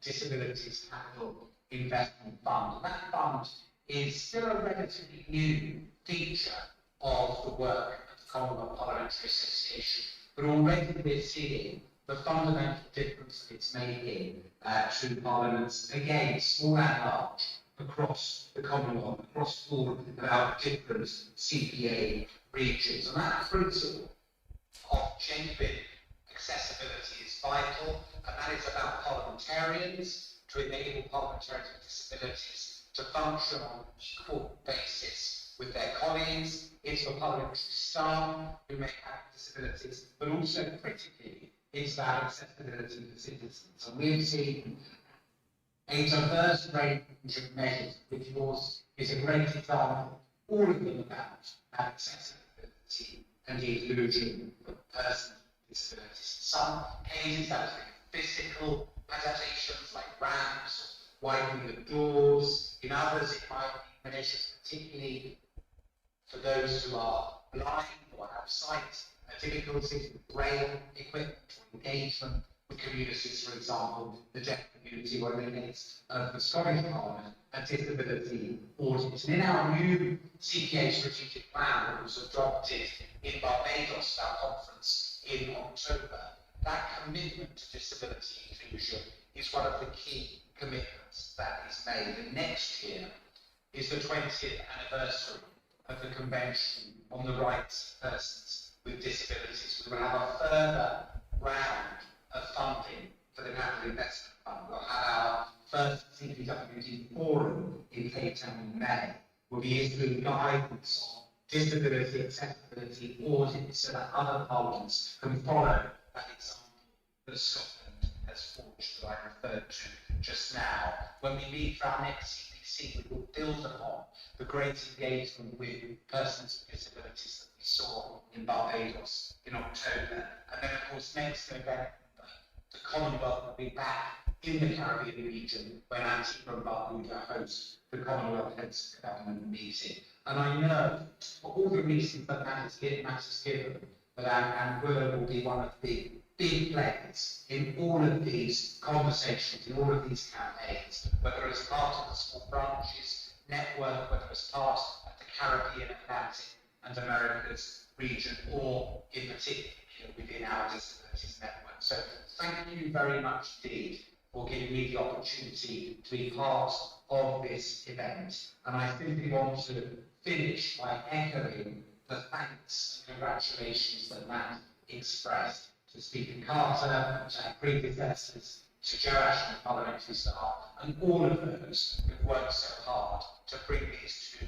Disabilities Capital Investment Fund. And that fund is still a relatively new feature of the work of the Commonwealth Parliamentary Association, but already we're seeing the fundamental difference that it's making to parliaments, again, small and large, across the Commonwealth, across all of our different CPA regions. And that principle of genuine accessibility is vital, and that is about parliamentarians to enable parliamentarians with disabilities to function on an equal basis with their colleagues. It's for parliamentary staff who may have disabilities, but also critically, it's about accessibility for citizens. And we've seen a diverse range of measures, which yours is a great example, all of them about accessibility and the inclusion of persons with disabilities. In some cases, that's physical adaptations like ramps, widening the doors. In others, it might be measures particularly for those who are blind or have sight difficulties with braille equipment or engagement with communities, for example, the deaf community or in the case of the Scottish Parliament, a disability audit. And in our new CPA strategic plan that was adopted in Barbados, our conference in October, that commitment to disability inclusion is one of the key commitments that is made. And next year is the 20th anniversary of the Convention on the Rights of Persons with Disabilities. We will have a further round of funding for the Capital Investment Fund. We'll have our first CPWD forum in Cape Town in May. We'll be issuing guidance on disability accessibility audits so that other parliaments can follow that example that Scotland has forged that I referred to just now. When we meet for our next CPC, we will build upon the great engagement with persons with disabilities that we saw in Barbados in October. And then, of course, next November, the Commonwealth will be back in the Caribbean region when Antigua and Barbuda host the Commonwealth Heads of Government meeting. And I know, for all the reasons that matters given, that Anguilla will be one of the big players in all of these conversations, in all of these campaigns, whether as part of the small branches network, whether as part of the Caribbean, Atlantic and Americas region, or in particular within our disabilities network. So thank you very much indeed for giving me the opportunity to be part of this event. And I simply want to finish by echoing the thanks and congratulations that Matt expressed to Speaker Carter, to our predecessors, to Joe Ashton, parliamentary staff, and all of those who've worked so hard to bring these two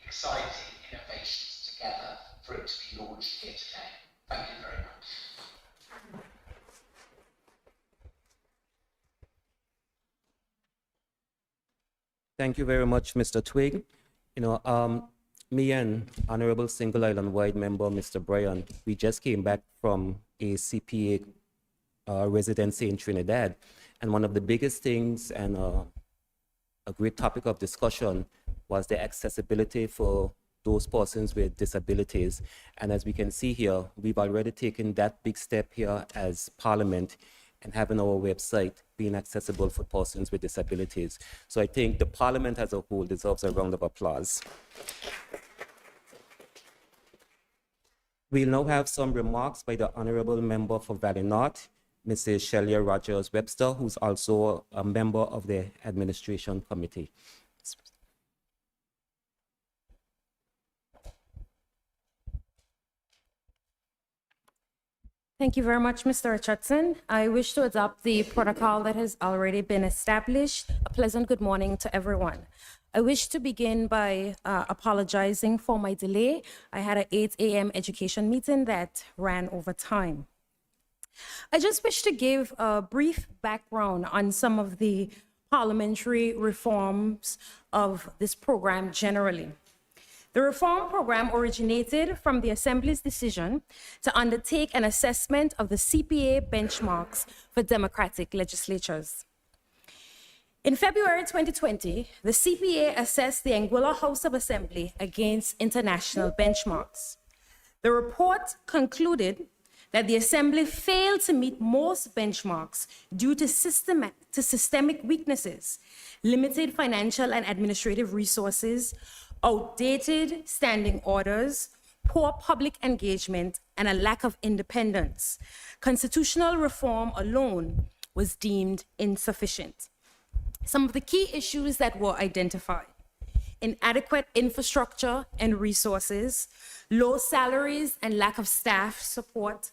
exciting innovations together for it to be launched here today. Thank you very much. Thank you very much, Mr. Twigg. Me and Honorable Single Island Wide member, Mr. Bryan, we just came back from a CPA residency in Trinidad. And one of the biggest things and a great topic of discussion was the accessibility for those persons with disabilities. And as we can see here, we've already taken that big step here as Parliament and having our website being accessible for persons with disabilities. So I think the Parliament as a whole deserves a round of applause. We'll now have some remarks by the Honourable Member for Valley North, Mrs. Shelia Rogers-Webster, who's also a member of the Administration Committee. Thank you very much, Mr. Richardson. I wish to adopt the protocol that has already been established. A pleasant good morning to everyone. I wish to begin by apologizing for my delay. I had an 8 a.m. education meeting that ran over time. I just wish to give a brief background on some of the parliamentary reforms of this program generally. The reform program originated from the Assembly's decision to undertake an assessment of the CPA benchmarks for democratic legislatures. In February 2020, the CPA assessed the Anguilla House of Assembly against international benchmarks. The report concluded that the Assembly failed to meet most benchmarks due to systemic weaknesses, limited financial and administrative resources, outdated standing orders, poor public engagement, and a lack of independence. Constitutional reform alone was deemed insufficient. Some of the key issues that were identified: inadequate infrastructure and resources, low salaries and lack of staff support,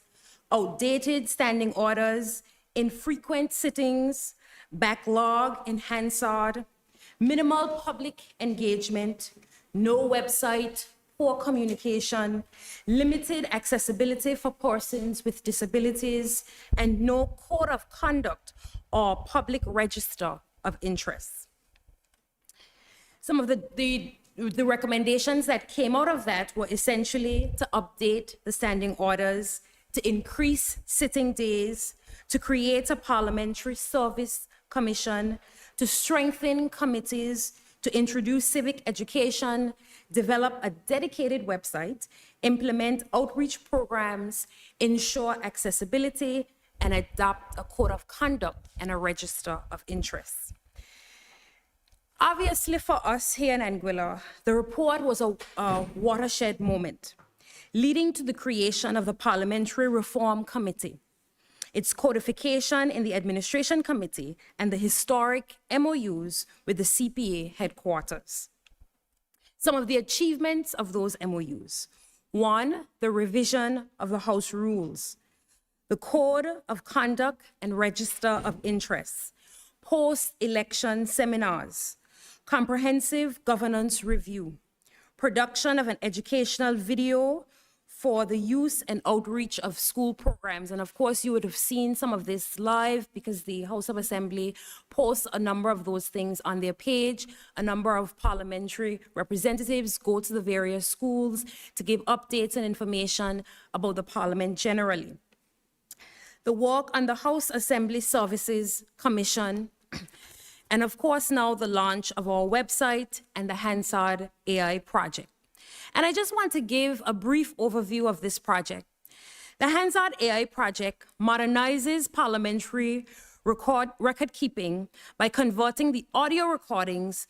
outdated standing orders, infrequent sittings, backlog in Hansard, minimal public engagement, no website, poor communication, limited accessibility for persons with disabilities, and no code of conduct or public register of interests. Some of the recommendations that came out of that were essentially to update the standing orders, to increase sitting days, to create a parliamentary service commission, to strengthen committees, to introduce civic education, develop a dedicated website, implement outreach programs, ensure accessibility, and adopt a code of conduct and a register of interests. Obviously, for us here in Anguilla, the report was a watershed moment, leading to the creation of the Parliamentary Reform Committee, its codification in the Administration Committee, and the historic MOUs with the CPA headquarters. Some of the achievements of those MOUs: 1, the revision of the House rules, the Code of Conduct and Register of Interests, post-election seminars, comprehensive governance review, production of an educational video for the use and outreach of school programs. And of course, you would have seen some of this live because the House of Assembly posts a number of those things on their page. A number of parliamentary representatives go to the various schools to give updates and information about the Parliament generally. The work on the House Assembly Services Commission, and of course now the launch of our website and the Hansard AI project. And I just want to give a brief overview of this project. The Hansard AI project modernizes parliamentary record keeping by converting the audio recordings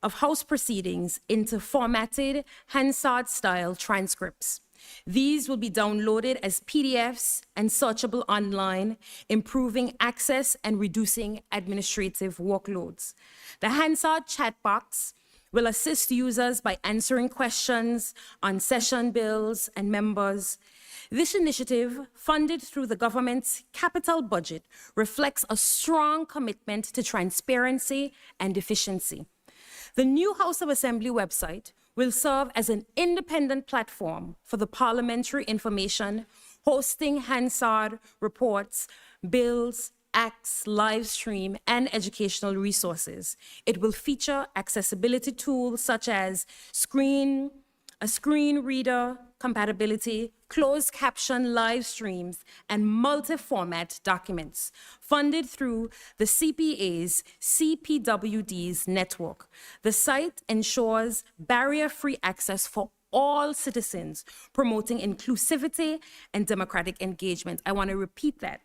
of House proceedings into formatted Hansard-style transcripts. These will be downloaded as PDFs and searchable online, improving access and reducing administrative workloads. The Hansard chat box will assist users by answering questions on session bills and members. This initiative, funded through the government's capital budget, reflects a strong commitment to transparency and efficiency. The new House of Assembly website will serve as an independent platform for the parliamentary information, hosting Hansard reports, bills, acts, live stream, and educational resources. It will feature accessibility tools such as a screen reader compatibility, closed caption live streams, and multi-format documents, funded through the CPA's CPWD's network. The site ensures barrier-free access for all citizens, promoting inclusivity and democratic engagement. I want to repeat that.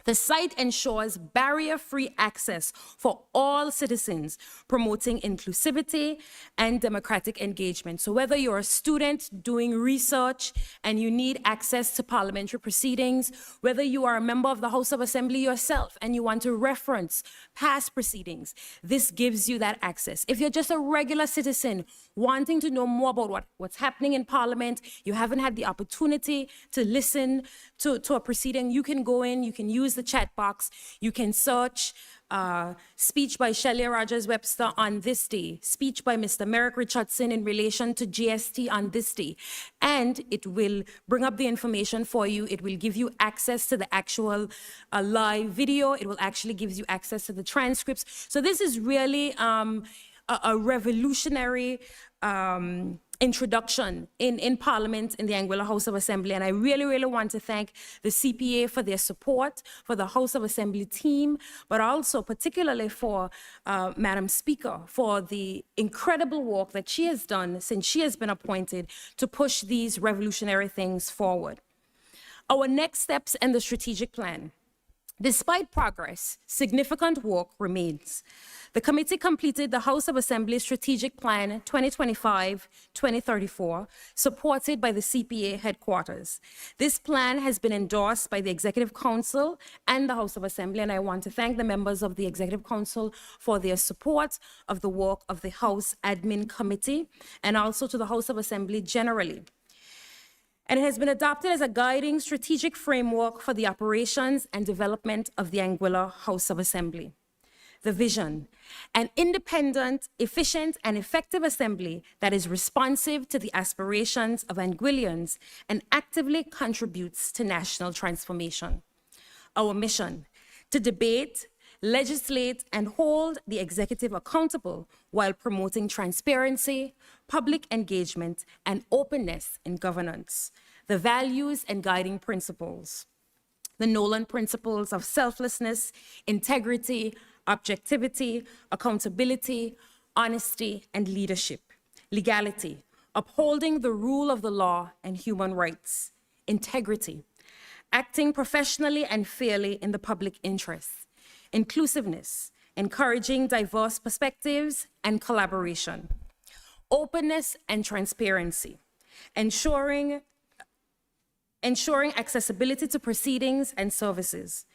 The site ensures barrier-free access for all citizens, promoting inclusivity and democratic engagement. So whether you're a student doing research and you need access to parliamentary proceedings, whether you are a member of the House of Assembly yourself and you want to reference past proceedings, this gives you that access. If you're just a regular citizen wanting to know more about what's happening in Parliament, you haven't had the opportunity to listen to a proceeding, you can go in, you can use the chat box, you can search speech by Shelley Rogers Webster on this day, speech by Mr. Merrick Richardson in relation to GST on this day, and it will bring up the information for you. It will give you access to the actual live video. It will actually give you access to the transcripts. So this is really a revolutionary introduction in Parliament, in the Anguilla House of Assembly. And I really, really want to thank the CPA for their support, for the House of Assembly team, but also particularly for Madam Speaker, for the incredible work that she has done since she has been appointed to push these revolutionary things forward. Our next steps in the strategic plan. Despite progress, significant work remains. The committee completed the House of Assembly Strategic Plan 2025-2034, supported by the CPA headquarters. This plan has been endorsed by the Executive Council and the House of Assembly, and I want to thank the members of the Executive Council for their support of the work of the House Admin Committee and also to the House of Assembly generally. And it has been adopted as a guiding strategic framework for the operations and development of the Anguilla House of Assembly. The vision: an independent, efficient, and effective assembly that is responsive to the aspirations of Anguillians and actively contributes to national transformation. Our mission: to debate, legislate, and hold the executive accountable while promoting transparency, public engagement, and openness in governance. The values and guiding principles: the Nolan principles of selflessness, integrity, objectivity, accountability, honesty, and leadership. Legality: upholding the rule of the law and human rights. Integrity: acting professionally and fairly in the public interest. Inclusiveness: encouraging diverse perspectives and collaboration. Openness and transparency: ensuring accessibility to proceedings and services.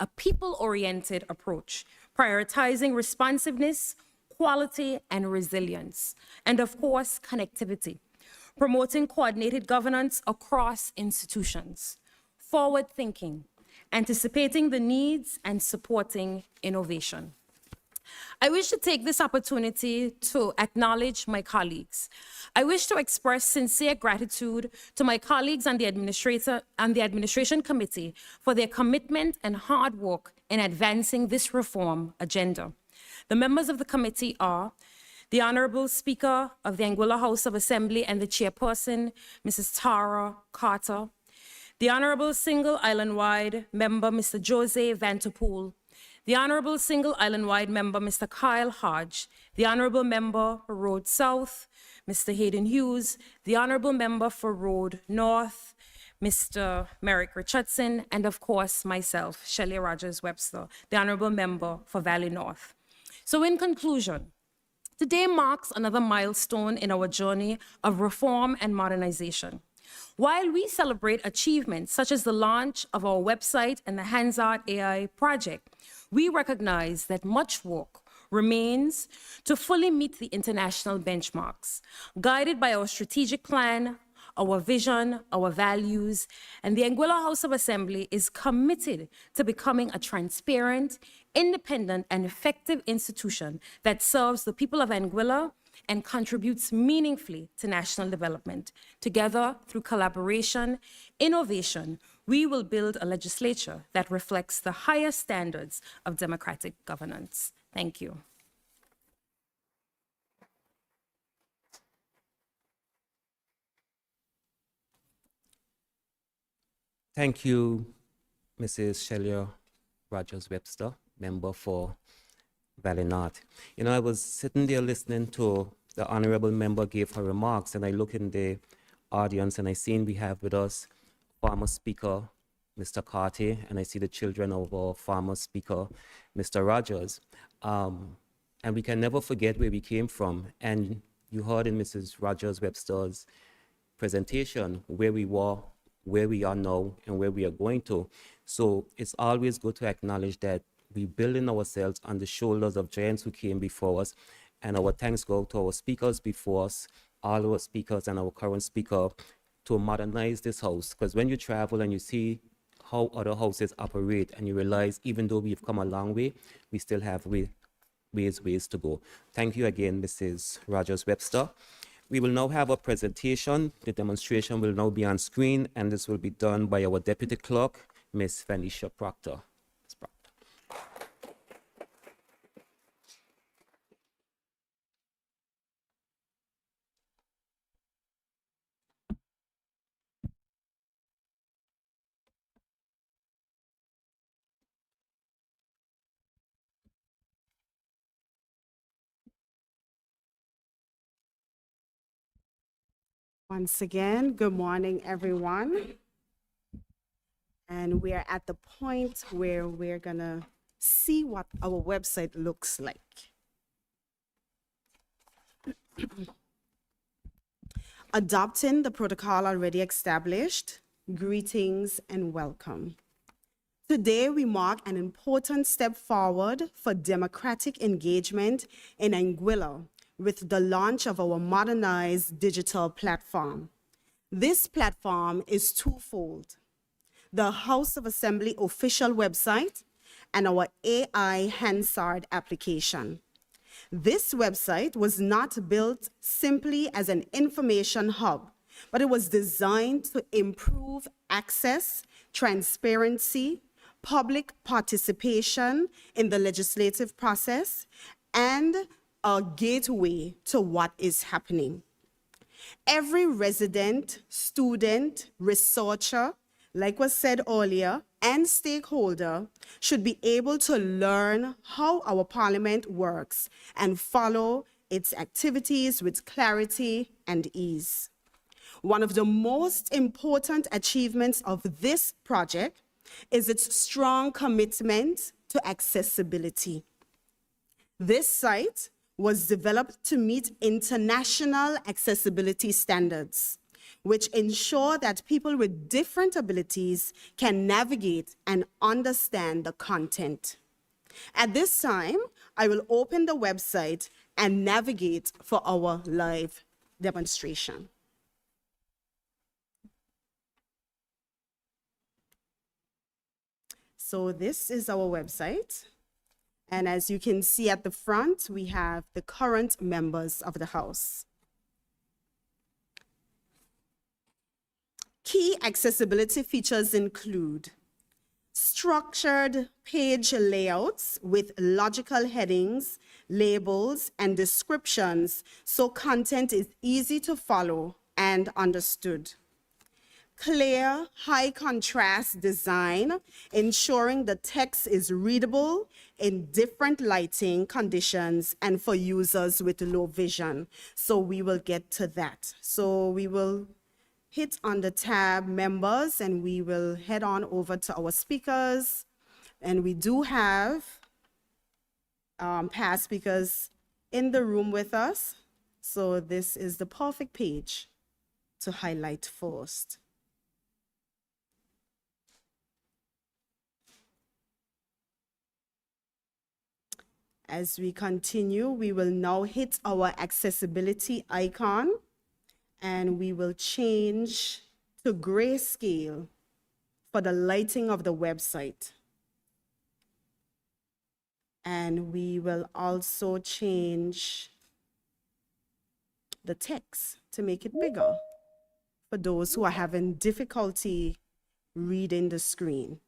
A people-oriented approach, prioritizing responsiveness, quality, and resilience. And of course, connectivity, promoting coordinated governance across institutions. Forward-thinking, anticipating the needs and supporting innovation. I wish to take this opportunity to acknowledge my colleagues. I wish to express sincere gratitude to my colleagues on the Administration Committee for their commitment and hard work in advancing this reform agenda. The members of the committee are the Honorable Speaker of the Anguilla House of Assembly and the Chairperson, Mrs. Tara Carter, the Honorable Single Island-Wide Member, Mr. Jose Vanterpool, the Honorable Single Island-Wide Member, Mr. Kyle Hodge, the Honorable Member for Road South, Mr. Hayden Hughes, the Honorable Member for Road North, Mr. Merrick Richardson, and of course, myself, Shelley Rogers Webster, the Honorable Member for Valley North. So in conclusion, today marks another milestone in our journey of reform and modernization. While we celebrate achievements such as the launch of our website and the Hansard AI project, we recognize that much work remains to fully meet the international benchmarks, guided by our strategic plan, our vision, our values, and the Anguilla House of Assembly is committed to becoming a transparent, independent, and effective institution that serves the people of Anguilla and contributes meaningfully to national development. Together, through collaboration, innovation, we will build a legislature that reflects the highest standards of democratic governance. Thank you. Thank you, Mrs. Shelley Rogers Webster, member for Valley North. You know, I was sitting there listening to the honorable member give her remarks, and I look in the audience and I seen we have with us former speaker, Mr. Carty, and I see the children of our former speaker, Mr. Rogers. And we can never forget where we came from. And you heard in Mrs. Rogers Webster's presentation where we were, where we are now, and where we are going to. So it's always good to acknowledge that we're building ourselves on the shoulders of giants who came before us. And our thanks go to our speakers before us, all our speakers and our current speaker, to modernize this house. Because when you travel and you see how other houses operate and you realize even though we've come a long way, we still have ways to go. Thank you again, Mrs. Rogers Webster. We will now have a presentation. The demonstration will now be on screen, and this will be done by our Deputy Clerk, Ms. Venetia Proctor. Ms. Proctor. Once again, good morning, everyone. And we're at the point where we're gonna see what our website looks like. Adopting the protocol already established, greetings and welcome. Today, we mark an important step forward for democratic engagement in Anguilla with the launch of our modernized digital platform. This platform is twofold: the House of Assembly official website and our AI Hansard application. This website was not built simply as an information hub, but it was designed to improve access, transparency, public participation in the legislative process, and a gateway to what is happening. Every resident, student, researcher, like was said earlier, and stakeholder should be able to learn how our parliament works and follow its activities with clarity and ease. One of the most important achievements of this project is its strong commitment to accessibility. This site was developed to meet international accessibility standards, which ensure that people with different abilities can navigate and understand the content. At this time, I will open the website and navigate for our live demonstration. So this is our website. And as you can see at the front, we have the current members of the House. Key accessibility features include structured page layouts with logical headings, labels, and descriptions so content is easy to follow and understood. Clear, high contrast design, ensuring the text is readable in different lighting conditions and for users with low vision. So we will get to that. So we will hit on the tab members and we will head on over to our speakers. And we do have past speakers in the room with us. So this is the perfect page to highlight first. As we continue, we will now hit our accessibility icon and we will change to grayscale for the lighting of the website. And we will also change the text to make it bigger for those who are having difficulty reading the screen.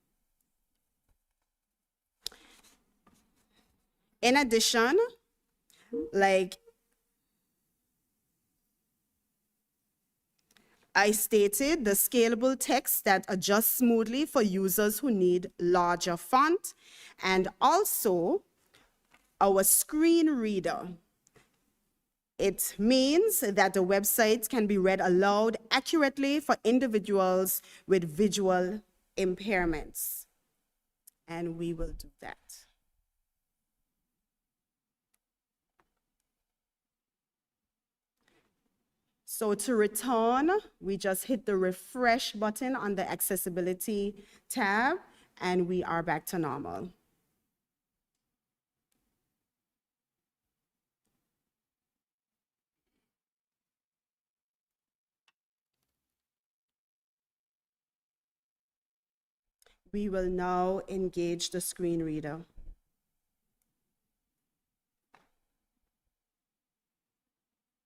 In addition, like I stated, the scalable text that adjusts smoothly for users who need larger font, and also our screen reader. It means that the website can be read aloud accurately for individuals with visual impairments. And we will do that. So to return, we just hit the refresh button on the accessibility tab, and we are back to normal. We will now engage the screen reader.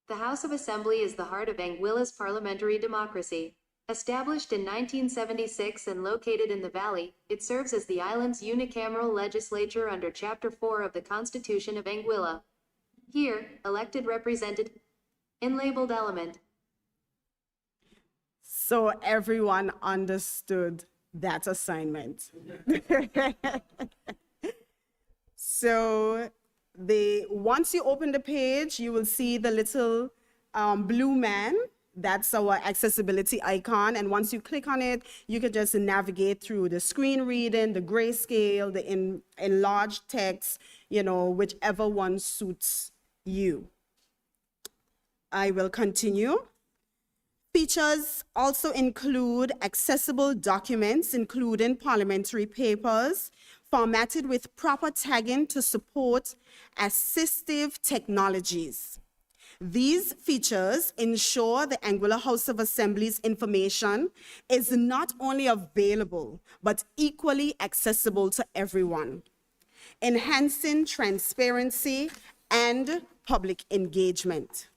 The House of Assembly is the heart of Anguilla's parliamentary democracy. Established in 1976 and located in the Valley, it serves as the island's unicameral legislature under Chapter 4 of the Constitution of Anguilla. Here, elected representative in labeled element. So everyone understood that assignment. So once you open the page, you will see the little blue man That's our accessibility icon. And once you click on it, you can just navigate through the screen reading, the grayscale, the enlarged text, you know, whichever one suits you. I will continue. Features also include accessible documents, including parliamentary papers, formatted with proper tagging to support assistive technologies. These features ensure the Anguilla House of Assembly's information is not only available, but equally accessible to everyone, enhancing transparency and public engagement.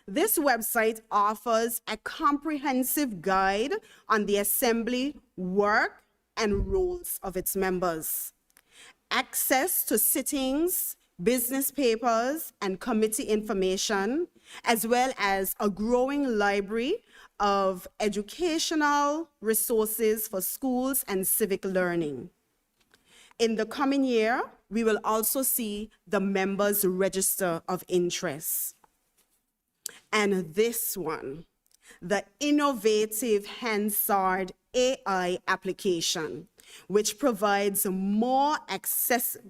This website offers a comprehensive guide on the Assembly work and roles of its members, access to sittings, business papers, and committee information, as well as a growing library of educational resources for schools and civic learning. In the coming year, we will also see the members' register of interest. And this one, the innovative Hansard AI application, which provides more accessible,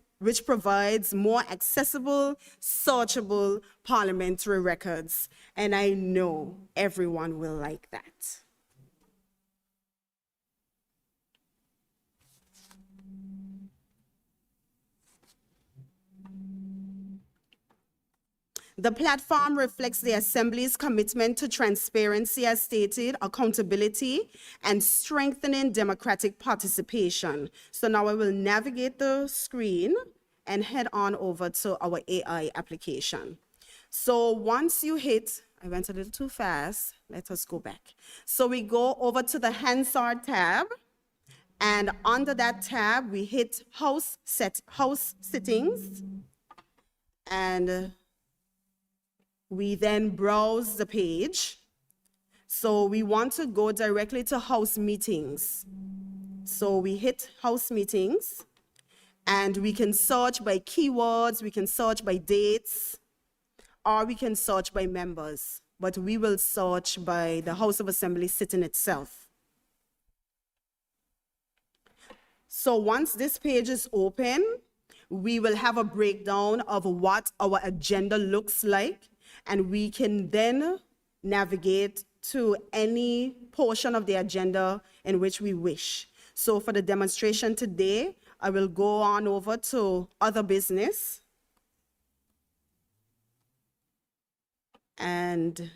searchable parliamentary records. And I know everyone will like that. The platform reflects the Assembly's commitment to transparency, as stated, accountability, and strengthening democratic participation. So now I will navigate the screen and head on over to our AI application. So once you hit, I went a little too fast, let us go back. So we go over to the Hansard tab, and under that tab, we hit House Sittings, and we then browse the page. So we want to go directly to House Meetings. So we hit House Meetings, and we can search by keywords, we can search by dates, or we can search by members. But we will search by the House of Assembly sitting itself. So once this page is open, we will have a breakdown of what our agenda looks like, and we can then navigate to any portion of the agenda in which we wish. So for the demonstration today, I will go on over to other business. And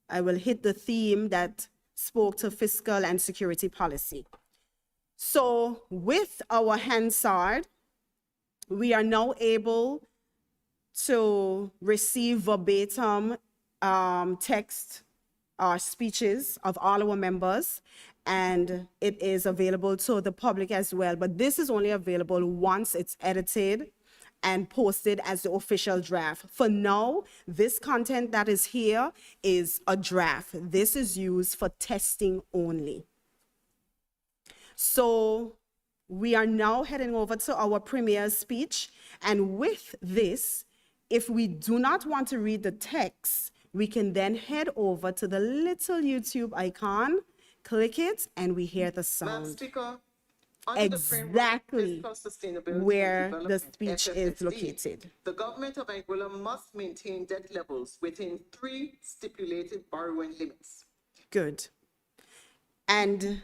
I will hit the theme that spoke to fiscal and security policy. So with our Hansard, we are now able to receive verbatim text or speeches of all our members, and it is available to the public as well. But this is only available once it's edited and posted as the official draft. For now, this content that is here is a draft. This is used for testing only. So we are now heading over to our premiere speech, and with this, if we do not want to read the text, we can then head over to the little YouTube icon, click it, and we hear the sound. Madam Speaker, Exactly where the speech is located. The government of Anguilla must maintain debt levels within 3 stipulated borrowing limits. Good. And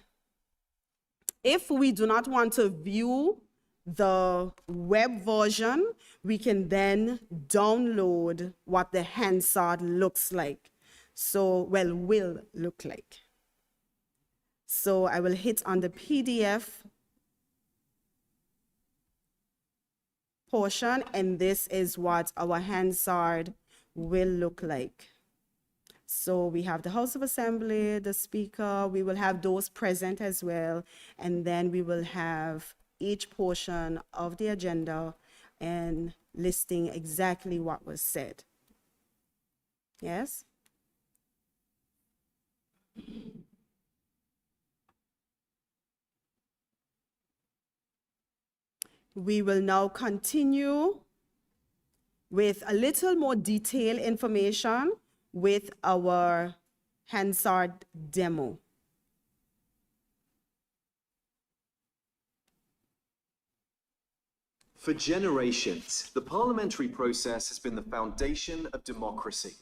if we do not want to view the web version, we can then download what the Hansard looks like. So, well, will look like. So I will hit on the PDF portion, and this is what our Hansard will look like. So we have the House of Assembly, the Speaker, we will have those present as well, and then we will have each portion of the agenda and listing exactly what was said. Yes? We will now continue with a little more detailed information with our Hansard demo. For generations, the parliamentary process has been the foundation of democracy.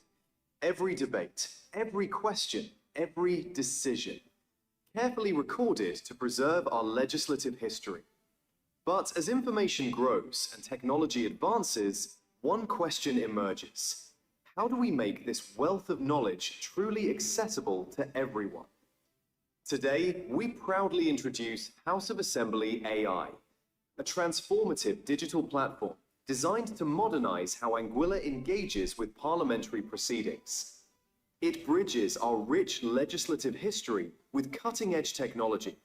Every debate, every question, every decision, carefully recorded to preserve our legislative history. But as information grows and technology advances, one question emerges. How do we make this wealth of knowledge truly accessible to everyone? Today, we proudly introduce House of Assembly AI, a transformative digital platform designed to modernize how Anguilla engages with parliamentary proceedings. It bridges our rich legislative history with cutting-edge technology,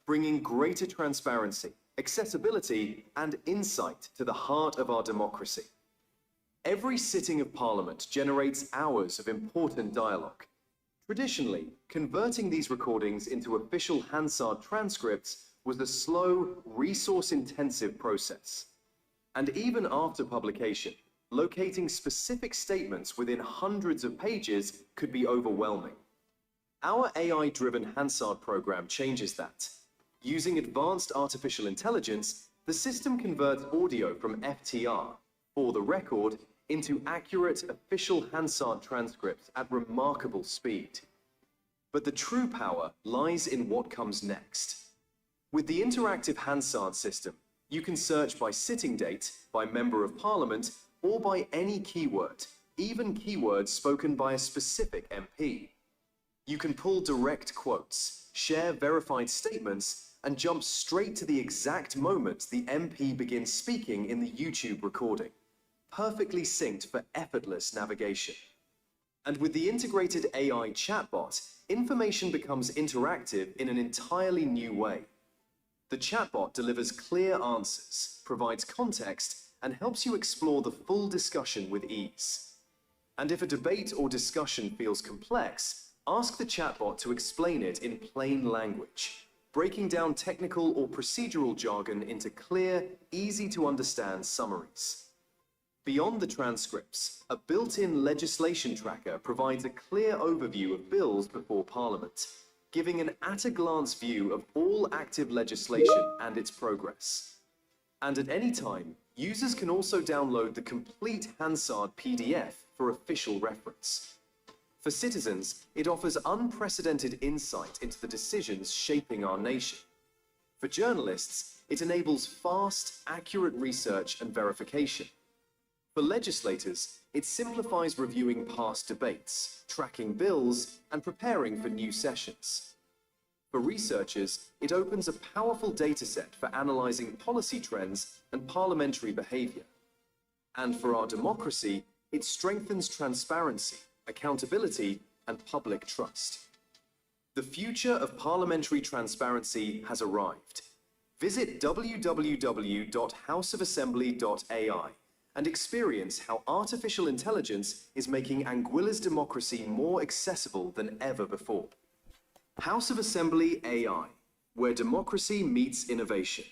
bringing greater transparency, accessibility, and insight to the heart of our democracy. Every sitting of Parliament generates hours of important dialogue. Traditionally, converting these recordings into official Hansard transcripts was a slow, resource-intensive process. And even after publication, locating specific statements within hundreds of pages could be overwhelming. Our AI-driven Hansard program changes that. Using advanced artificial intelligence, the system converts audio from FTR, for the record, into accurate official Hansard transcripts at remarkable speed. But the true power lies in what comes next. With the interactive Hansard system, you can search by sitting date, by member of parliament, or by any keyword, even keywords spoken by a specific MP. You can pull direct quotes, share verified statements, and jump straight to the exact moment the MP begins speaking in the YouTube recording, perfectly synced for effortless navigation. And with the integrated AI chatbot, information becomes interactive in an entirely new way. The chatbot delivers clear answers, provides context, and helps you explore the full discussion with ease. And if a debate or discussion feels complex, ask the chatbot to explain it in plain language, breaking down technical or procedural jargon into clear, easy-to-understand summaries. Beyond the transcripts, a built-in legislation tracker provides a clear overview of bills before Parliament, giving an at-a-glance view of all active legislation and its progress. And at any time, users can also download the complete Hansard PDF for official reference. For citizens, it offers unprecedented insight into the decisions shaping our nation. For journalists, it enables fast, accurate research and verification. For legislators, it simplifies reviewing past debates, tracking bills, and preparing for new sessions. For researchers, it opens a powerful dataset for analyzing policy trends and parliamentary behavior. And for our democracy, it strengthens transparency, accountability, and public trust. The future of parliamentary transparency has arrived. Visit www.houseofassembly.ai and experience how artificial intelligence is making Anguilla's democracy more accessible than ever before. House of Assembly AI, where democracy meets innovation.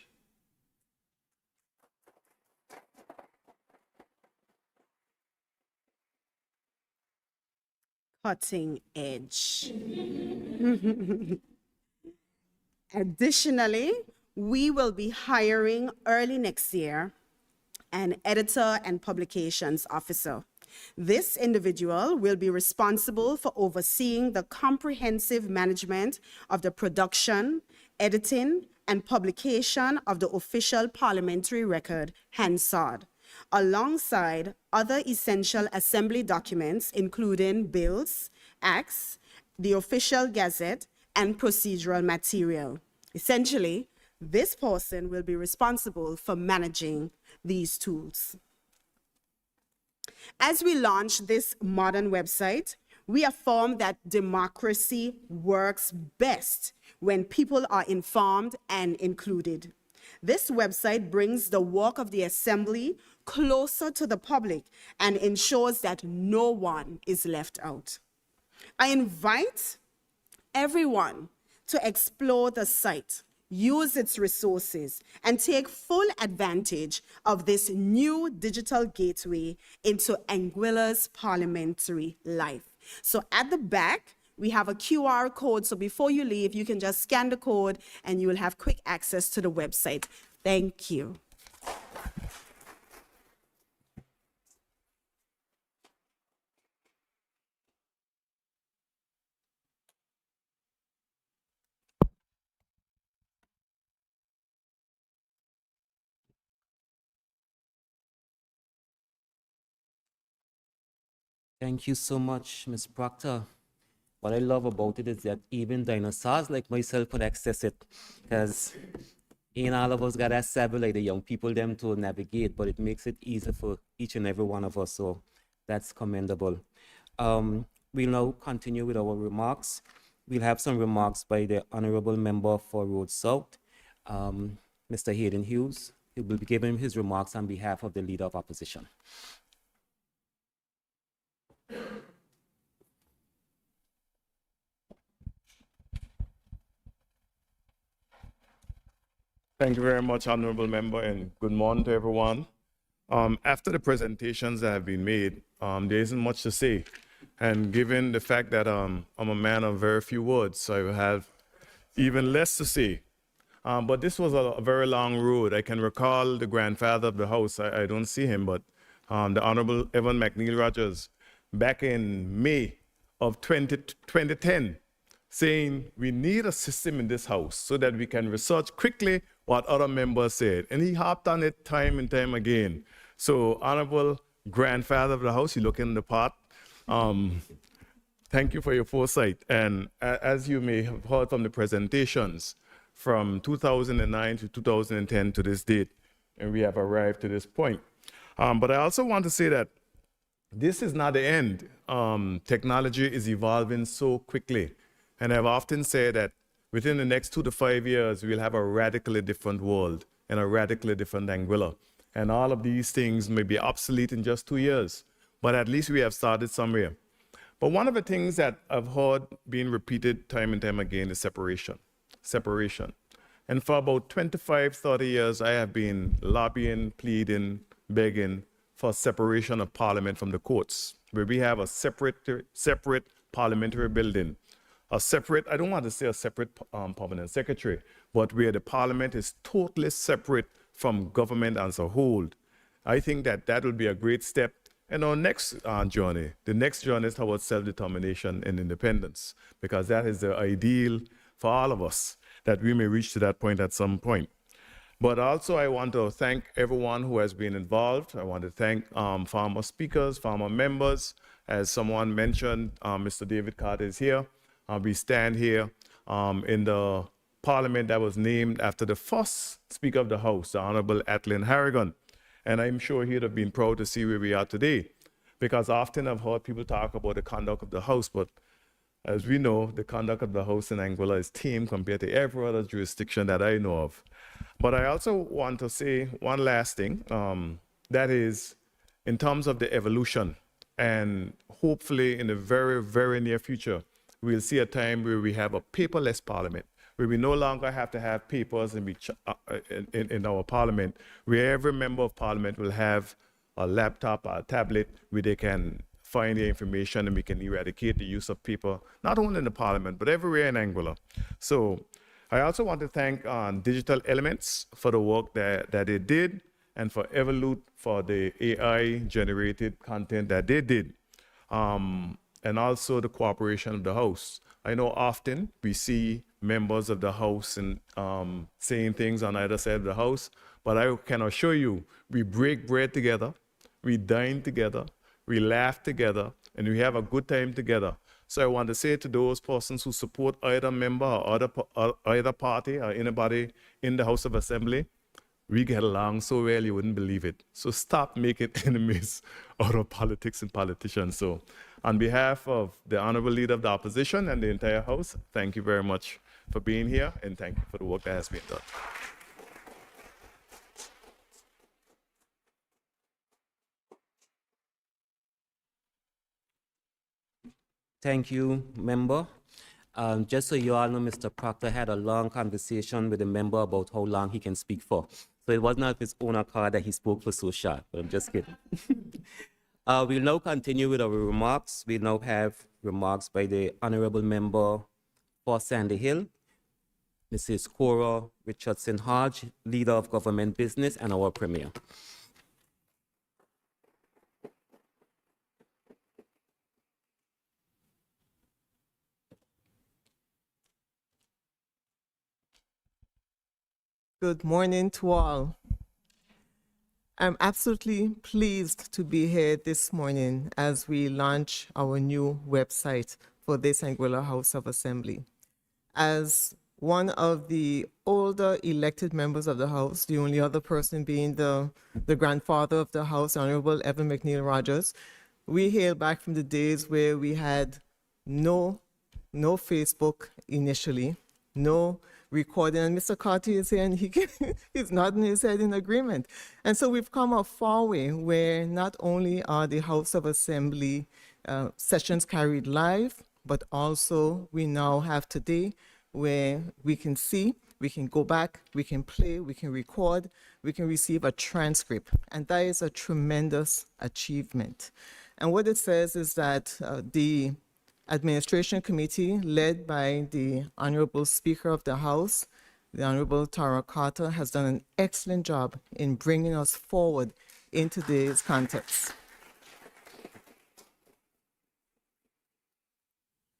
Cutting edge. Additionally, we will be hiring early next year an editor and publications officer. This individual will be responsible for overseeing the comprehensive management of the production, editing, and publication of the official parliamentary record, Hansard, alongside other essential assembly documents, including bills, acts, the official gazette, and procedural material. Essentially, this person will be responsible for managing these tools. As we launch this modern website, we affirm that democracy works best when people are informed and included. This website brings the work of the Assembly closer to the public and ensures that no one is left out. I invite everyone to explore the site, use its resources, and take full advantage of this new digital gateway into Anguilla's parliamentary life. So at the back, we have a QR code. So before you leave, you can just scan the code and you will have quick access to the website. Thank you. Thank you so much, Ms. Proctor. What I love about it is that even dinosaurs like myself could access it, because ain't all of us got that savvy like the young people them to navigate, but it makes it easier for each and every one of us, so that's commendable. We'll now continue with our remarks. We'll have some remarks by the Honorable Member for Road South, Mr. Hayden Hughes. He will be giving his remarks on behalf of the Leader of Opposition. Thank you very much, Honorable Member, and good morning to everyone. After the presentations that have been made, there isn't much to say. And given the fact that I'm a man of very few words, I will have even less to say. But this was a very long road. I can recall the grandfather of the house, I don't see him, but the Honorable Evan McNeil Rogers, back in May of 2010, saying we need a system in this house so that we can research quickly what other members said. And he harped on it time and time again. So, Honorable Grandfather of the House, you look in the part. Thank you for your foresight. And as you may have heard from the presentations, from 2009 to 2010 to this date, and we have arrived to this point. But I also want to say that this is not the end. Technology is evolving so quickly. And I've often said that within the next 2 to 5 years, we'll have a radically different world and a radically different Anguilla. And all of these things may be obsolete in just 2 years, but at least we have started somewhere. But one of the things that I've heard being repeated time and time again is separation. Separation. And for about 25, 30 years, I have been lobbying, pleading, begging for separation of Parliament from the courts, where we have a separate parliamentary building. A separate, I don't want to say a separate permanent secretary, but where the Parliament is totally separate from government as a whole. I think that that will be a great step in our next journey. The next journey is towards self-determination and independence, because that is the ideal for all of us, that we may reach to that point at some point. But also I want to thank everyone who has been involved. I want to thank former speakers, former members. As someone mentioned, Mr. David Carter is here. We stand here in the Parliament that was named after the first Speaker of the House, the Honorable Atlin Harrigan. And I'm sure he'd have been proud to see where we are today, because often I've heard people talk about the conduct of the House, but as we know, the conduct of the House in Anguilla is tame compared to every other jurisdiction that I know of. But I also want to say one last thing, that is in terms of the evolution, and hopefully in the very, very near future, we'll see a time where we have a paperless Parliament, where we no longer have to have papers in our Parliament, where every member of Parliament will have a laptop or a tablet where they can find the information, and we can eradicate the use of paper, not only in the Parliament, but everywhere in Anguilla. So I also want to thank Digital Elements for the work that they did, and for Evolute for the AI-generated content that they did. And also the cooperation of the House. I know often we see members of the House and saying things on either side of the House, but I can assure you, we break bread together, we dine together, we laugh together, and we have a good time together. So I want to say to those persons who support either member or either party or anybody in the House of Assembly, we get along so well you wouldn't believe it. So stop making enemies out of politics and politicians. So on behalf of the Honorable Leader of the Opposition and the entire House, thank you very much for being here, and thank you for the work that has been done. Thank you, member. Just so you all know, Mr. Proctor had a long conversation with the member about how long he can speak for. So it was not his own accord that he spoke for so short, but I'm just kidding. We'll now continue with our remarks. We now have remarks by the Honorable Member for Sandy Hill, Mrs. Cora Richardson Hodge, Leader of Government Business and our Premier. Good morning to all. I'm absolutely pleased to be here this morning as we launch our new website for this Anguilla House of Assembly. As one of the older elected members of the House, the only other person being the grandfather of the House, Honorable Evan McNeil Rogers, we hail back from the days where we had no Facebook initially, no recording, and Mr. Carter is here and he's nodding his head in agreement. And so we've come a far way where not only are the House of Assembly sessions carried live, but also we now have today where we can see, we can go back, we can play, we can record, we can receive a transcript. And that is a tremendous achievement. And what it says is that the Administration Committee, led by the Honorable Speaker of the House, the Honorable Tara Carter, has done an excellent job in bringing us forward in today's context.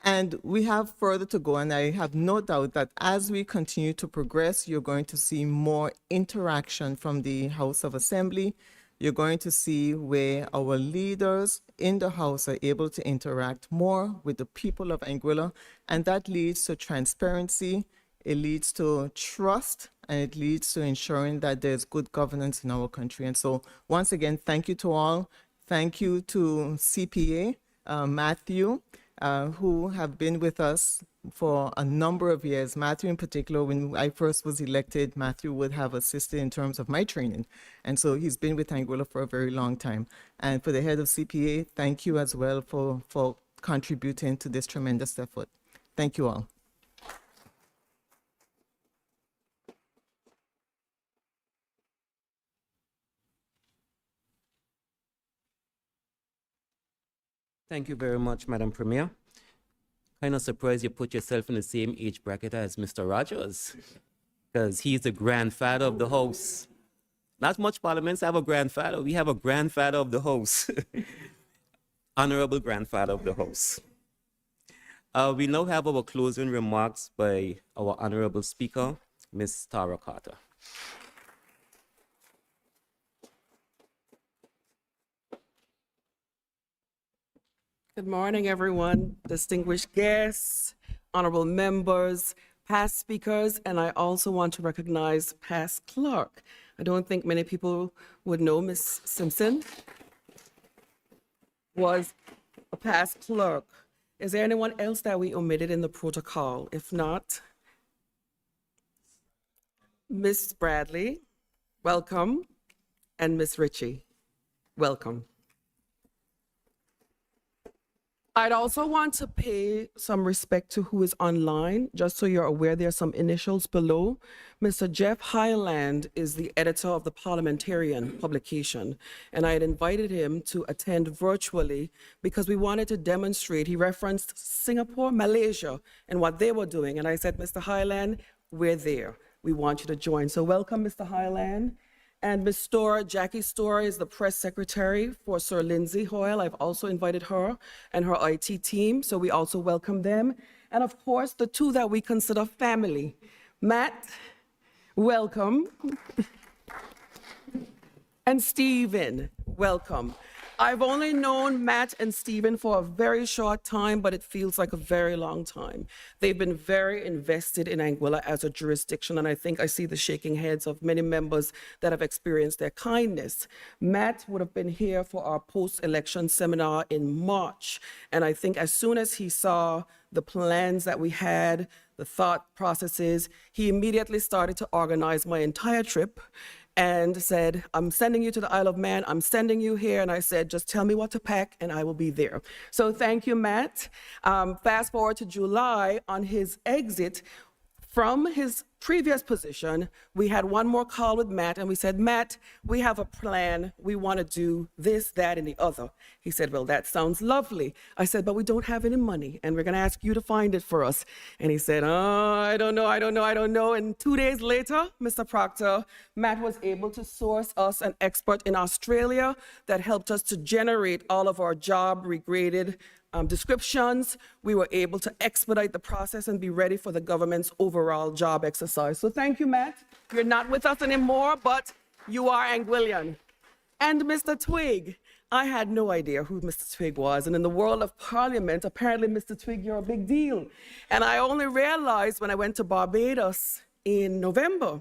And we have further to go, and I have no doubt that as we continue to progress, you're going to see more interaction from the House of Assembly. You're going to see where our leaders in the House are able to interact more with the people of Anguilla, and that leads to transparency, it leads to trust, and it leads to ensuring that there's good governance in our country. And so, once again, thank you to all. Thank you to CPA, Matthew, who have been with us for a number of years. Matthew in particular, when I first was elected, Matthew would have assisted in terms of my training. And so he's been with Anguilla for a very long time. And for the head of CPA, thank you as well for contributing to this tremendous effort. Thank you all. Thank you very much, Madam Premier. Kind of surprised you put yourself in the same age bracket as Mr. Rogers, because he's the grandfather of the House. Not much parliaments have a grandfather. We have a grandfather of the House. Honorable grandfather of the House. We now have our closing remarks by our Honorable Speaker, Ms. Tara Carter. Good morning, everyone, distinguished guests, honorable members, past speakers, and I also want to recognize past clerk. I don't think many people would know Ms. Simpson was a past clerk. Is there anyone else that we omitted in the protocol? If not, Ms. Bradley, welcome, and Ms. Ritchie, welcome. I'd also want to pay some respect to who is online, just so you're aware there are some initials below. Mr. Jeff Highland is the editor of the Parliamentarian publication, and I had invited him to attend virtually because we wanted to demonstrate. He referenced Singapore, Malaysia, and what they were doing, and I said, Mr. Highland, we're there. We want you to join. So welcome, Mr. Highland. And Ms. Storer, Jackie Storer, is the press secretary for Sir Lindsay Hoyle. I've also invited her and her IT team, so we also welcome them. And of course, the two that we consider family. Matt, welcome. And Stephen, welcome. I've only known Matt and Stephen for a very short time, but it feels like a very long time. They've been very invested in Anguilla as a jurisdiction, and I think I see the shaking heads of many members that have experienced their kindness. Matt would have been here for our post-election seminar in March, and I think as soon as he saw the plans that we had, the thought processes, he immediately started to organize my entire trip and said, I'm sending you to the Isle of Man, I'm sending you here. And I said, just tell me what to pack and I will be there. So thank you, Matt. Fast forward to July, on his exit, From his previous position, we had one more call with Matt, and we said, Matt, we have a plan. We want to do this, that, and the other. He said, well, that sounds lovely. I said, but we don't have any money, and we're going to ask you to find it for us. And he said, oh, I don't know. And 2 days later, Mr. Proctor, Matt was able to source us an expert in Australia that helped us to generate all of our job regraded descriptions. We were able to expedite the process and be ready for the government's overall job exercise. So thank you, Matt. You're not with us anymore, but you are Anguillian. And Mr. Twigg, I had no idea who Mr. Twigg was. And in the world of Parliament, apparently, Mr. Twigg, you're a big deal. And I only realized when I went to Barbados in November.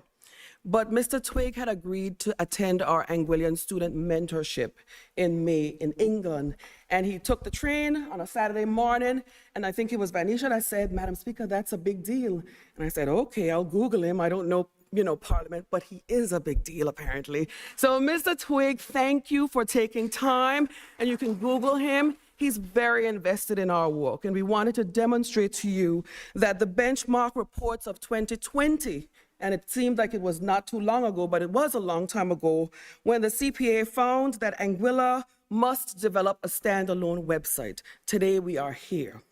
But Mr. Twigg had agreed to attend our Anguillian student mentorship in May in England. And he took the train on a Saturday morning, and I think it was Vanisha that said, Madam Speaker, that's a big deal. And I said, okay, I'll Google him. I don't know, Parliament, but he is a big deal, apparently. So Mr. Twigg, thank you for taking time, and you can Google him. He's very invested in our work, and we wanted to demonstrate to you that the benchmark reports of 2020, and it seemed like it was not too long ago, but it was a long time ago, when the CPA found that Anguilla must develop a standalone website. Today we are here.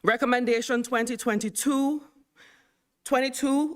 Recommendation 2022,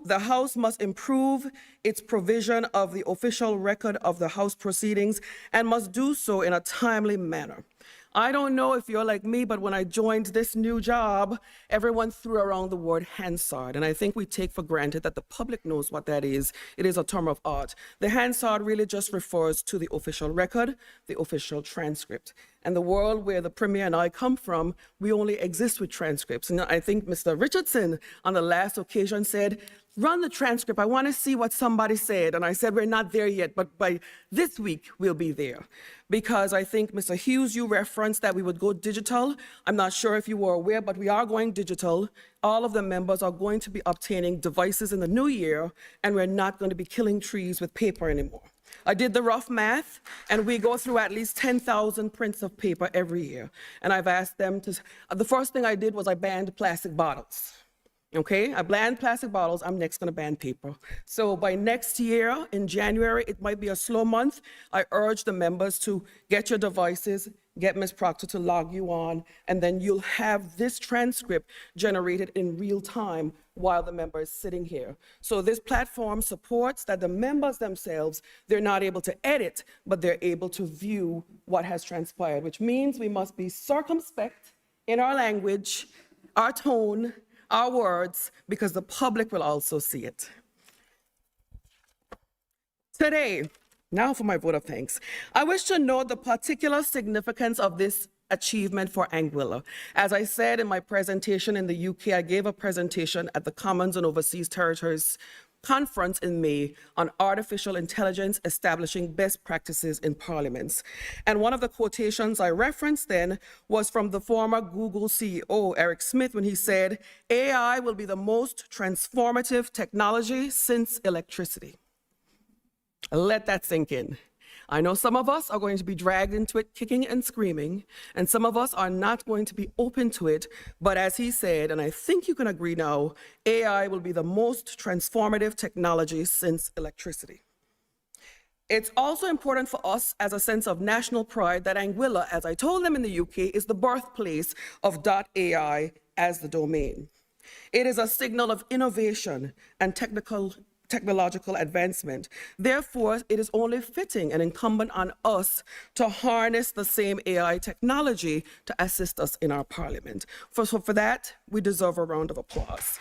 the House must improve its provision of the official record of the House proceedings and must do so in a timely manner. I don't know if you're like me, but when I joined this new job, everyone threw around the word Hansard, and I think we take for granted that the public knows what that is. It is a term of art. The Hansard really just refers to the official record, the official transcript. And the world where the Premier and I come from, we only exist with transcripts. And I think Mr. Richardson on the last occasion said, run the transcript. I want to see what somebody said. And I said, we're not there yet, but by this week, we'll be there. Because I think, Mr. Hughes, you referenced that we would go digital. I'm not sure if you were aware, but we are going digital. All of the members are going to be obtaining devices in the new year, and we're not going to be killing trees with paper anymore. I did the rough math, and we go through at least 10,000 prints of paper every year. And I've asked them to, the first thing I did was I banned plastic bottles. Okay, I banned plastic bottles, I'm next gonna ban paper. So by next year, in January, it might be a slow month. I urge the members to get your devices, get Ms. Proctor to log you on, and then you'll have this transcript generated in real time while the member is sitting here. So this platform supports that the members themselves, they're not able to edit, but they're able to view what has transpired, which means we must be circumspect in our language, our tone, our words, because the public will also see it. Today, now for my vote of thanks, I wish to note the particular significance of this achievement for Anguilla. As I said in my presentation in the UK, I gave a presentation at the Commons and Overseas Territories Conference in May on artificial intelligence establishing best practices in parliaments. And one of the quotations I referenced then was from the former Google CEO, Eric Schmidt, when he said, AI will be the most transformative technology since electricity. Let that sink in. I know some of us are going to be dragged into it kicking and screaming, and some of us are not going to be open to it, but as he said, and I think you can agree now, AI will be the most transformative technology since electricity. It's also important for us as a sense of national pride that Anguilla, as I told them in the UK, is the birthplace of .ai as the domain. It is a signal of innovation and technological advancement. Therefore, it is only fitting and incumbent on us to harness the same AI technology to assist us in our parliament. For that, we deserve a round of applause.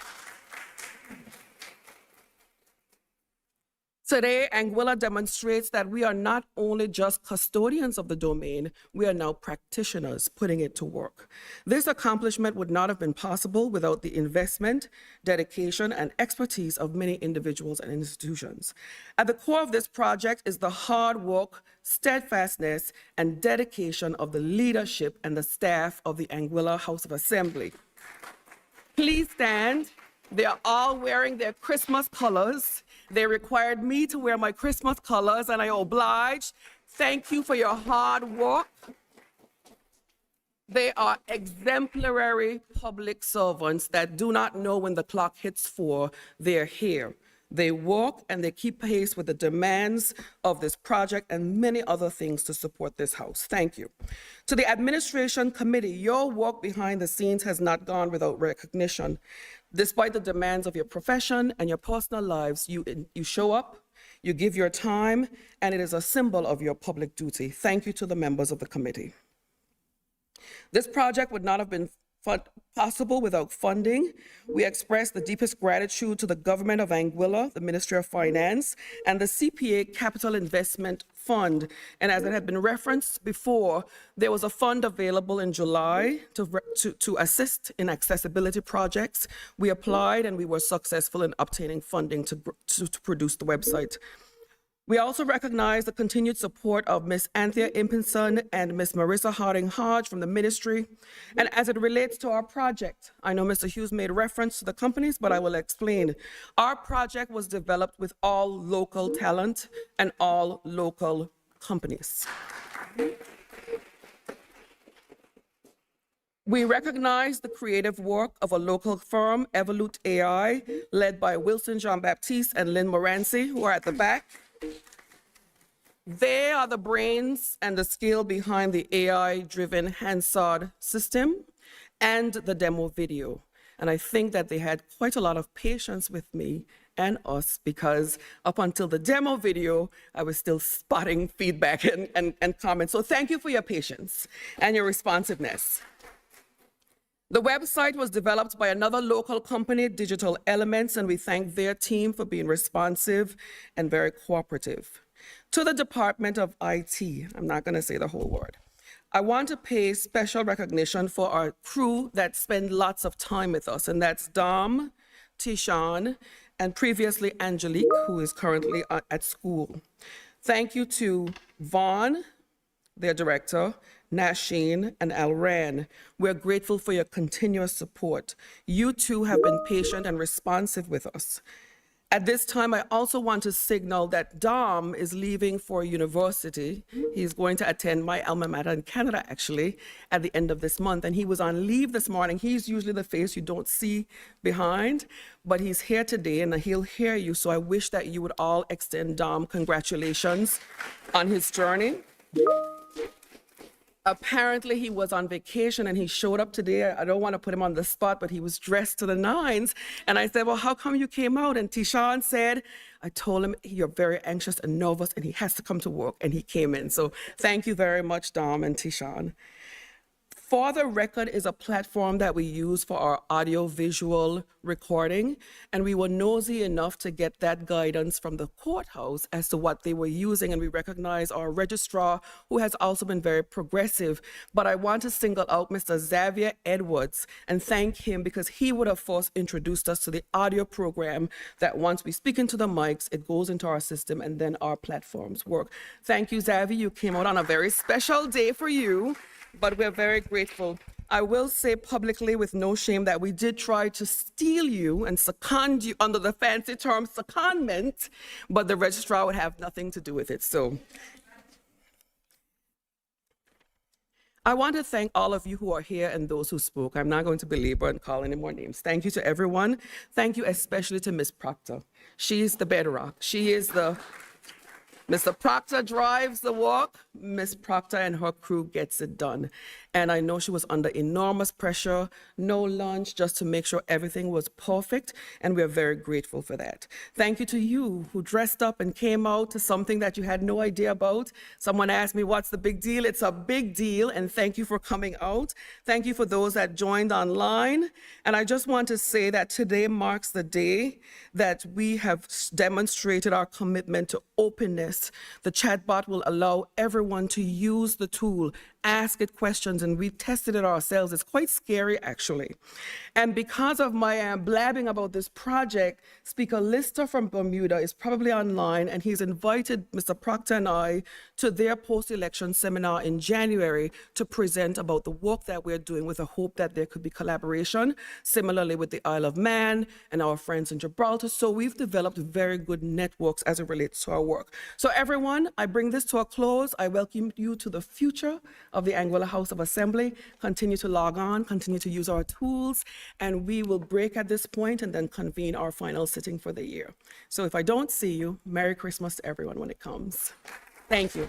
Today, Anguilla demonstrates that we are not only just custodians of the domain, we are now practitioners putting it to work. This accomplishment would not have been possible without the investment, dedication, and expertise of many individuals and institutions. At the core of this project is the hard work, steadfastness, and dedication of the leadership and the staff of the Anguilla House of Assembly. Please stand. They are all wearing their Christmas colors. They required me to wear my Christmas colors, and I obliged. Thank you for your hard work. They are exemplary public servants that do not know when the clock hits 4, they're here. They walk and they keep pace with the demands of this project and many other things to support this House. Thank you. To the Administration Committee, your work behind the scenes has not gone without recognition. Despite the demands of your profession and your personal lives, you show up, you give your time, and it is a symbol of your public duty. Thank you to the members of the committee. This project would not have been possible without funding. We express the deepest gratitude to the government of Anguilla, the Ministry of Finance, and the CPA Capital Investment Fund. And as it had been referenced before, there was a fund available in July to assist in accessibility projects. We applied and we were successful in obtaining funding to produce the website. We also recognize the continued support of Ms. Anthea Impinson and Ms. Marissa Harding-Hodge from the ministry. And as it relates to our project, I know Mr. Hughes made reference to the companies, but I will explain. Our project was developed with all local talent and all local companies. We recognize the creative work of a local firm, Evolute AI, led by Wilson Jean-Baptiste and Lynn Moranci, who are at the back. They are the brains and the skill behind the AI-driven Hansard system and the demo video. And I think that they had quite a lot of patience with me and us, because up until the demo video, I was still spotting feedback and comments. So thank you for your patience and your responsiveness. The website was developed by another local company, Digital Elements, and we thank their team for being responsive and very cooperative. To the Department of IT, I'm not going to say the whole word. I want to pay special recognition for our crew that spend lots of time with us, and that's Dom, Tishan, and previously Angelique, who is currently at school. Thank you to Vaughn, their director, Nasheen, and Alran. We're grateful for your continuous support. You too have been patient and responsive with us. At this time, I also want to signal that Dom is leaving for university. He's going to attend my alma mater in Canada, actually, at the end of this month. And he was on leave this morning. He's usually the face you don't see behind, but he's here today and he'll hear you. So I wish that you would all extend Dom congratulations on his journey. Apparently he was on vacation and he showed up today. I don't want to put him on the spot, but he was dressed to the nines. And I said, well, how come you came out? And Tishan said, I told him you're very anxious and nervous and he has to come to work, and he came in. So thank you very much, Dom and Tishan. For the Record is a platform that we use for our audio-visual recording, and we were nosy enough to get that guidance from the courthouse as to what they were using, and we recognize our registrar, who has also been very progressive. But I want to single out Mr. Xavier Edwards and thank him, because he would have first introduced us to the audio program that once we speak into the mics, it goes into our system and then our platforms work. Thank you, Xavier. You came out on a very special day for you, but we're very grateful. I will say publicly with no shame that we did try to steal you and second you under the fancy term secondment, but the registrar would have nothing to do with it. So I want to thank all of you who are here and those who spoke. I'm not going to belabor and call any more names. Thank you to everyone. Thank you especially to Ms. Proctor. She is the bedrock. She is the Mr. Proctor drives the walk, Ms. Proctor and her crew gets it done. And I know she was under enormous pressure, no lunch, just to make sure everything was perfect, and we're very grateful for that. Thank you to you who dressed up and came out to something that you had no idea about. Someone asked me, what's the big deal? It's a big deal, and thank you for coming out. Thank you for those that joined online. And I just want to say that today marks the day that we have demonstrated our commitment to openness. The chatbot will allow everyone to use the tool, ask it questions, and we tested it ourselves. It's quite scary, actually. And because of my blabbing about this project, Speaker Lister from Bermuda is probably online, and he's invited Mr. Proctor and I to their post-election seminar in January to present about the work that we're doing, with a hope that there could be collaboration, similarly with the Isle of Man and our friends in Gibraltar. So we've developed very good networks as it relates to our work. So So everyone, I bring this to a close. I welcome you to the future of the Anguilla House of Assembly. Continue to log on, continue to use our tools, and we will break at this point and then convene our final sitting for the year. So if I don't see you, Merry Christmas to everyone when it comes. Thank you.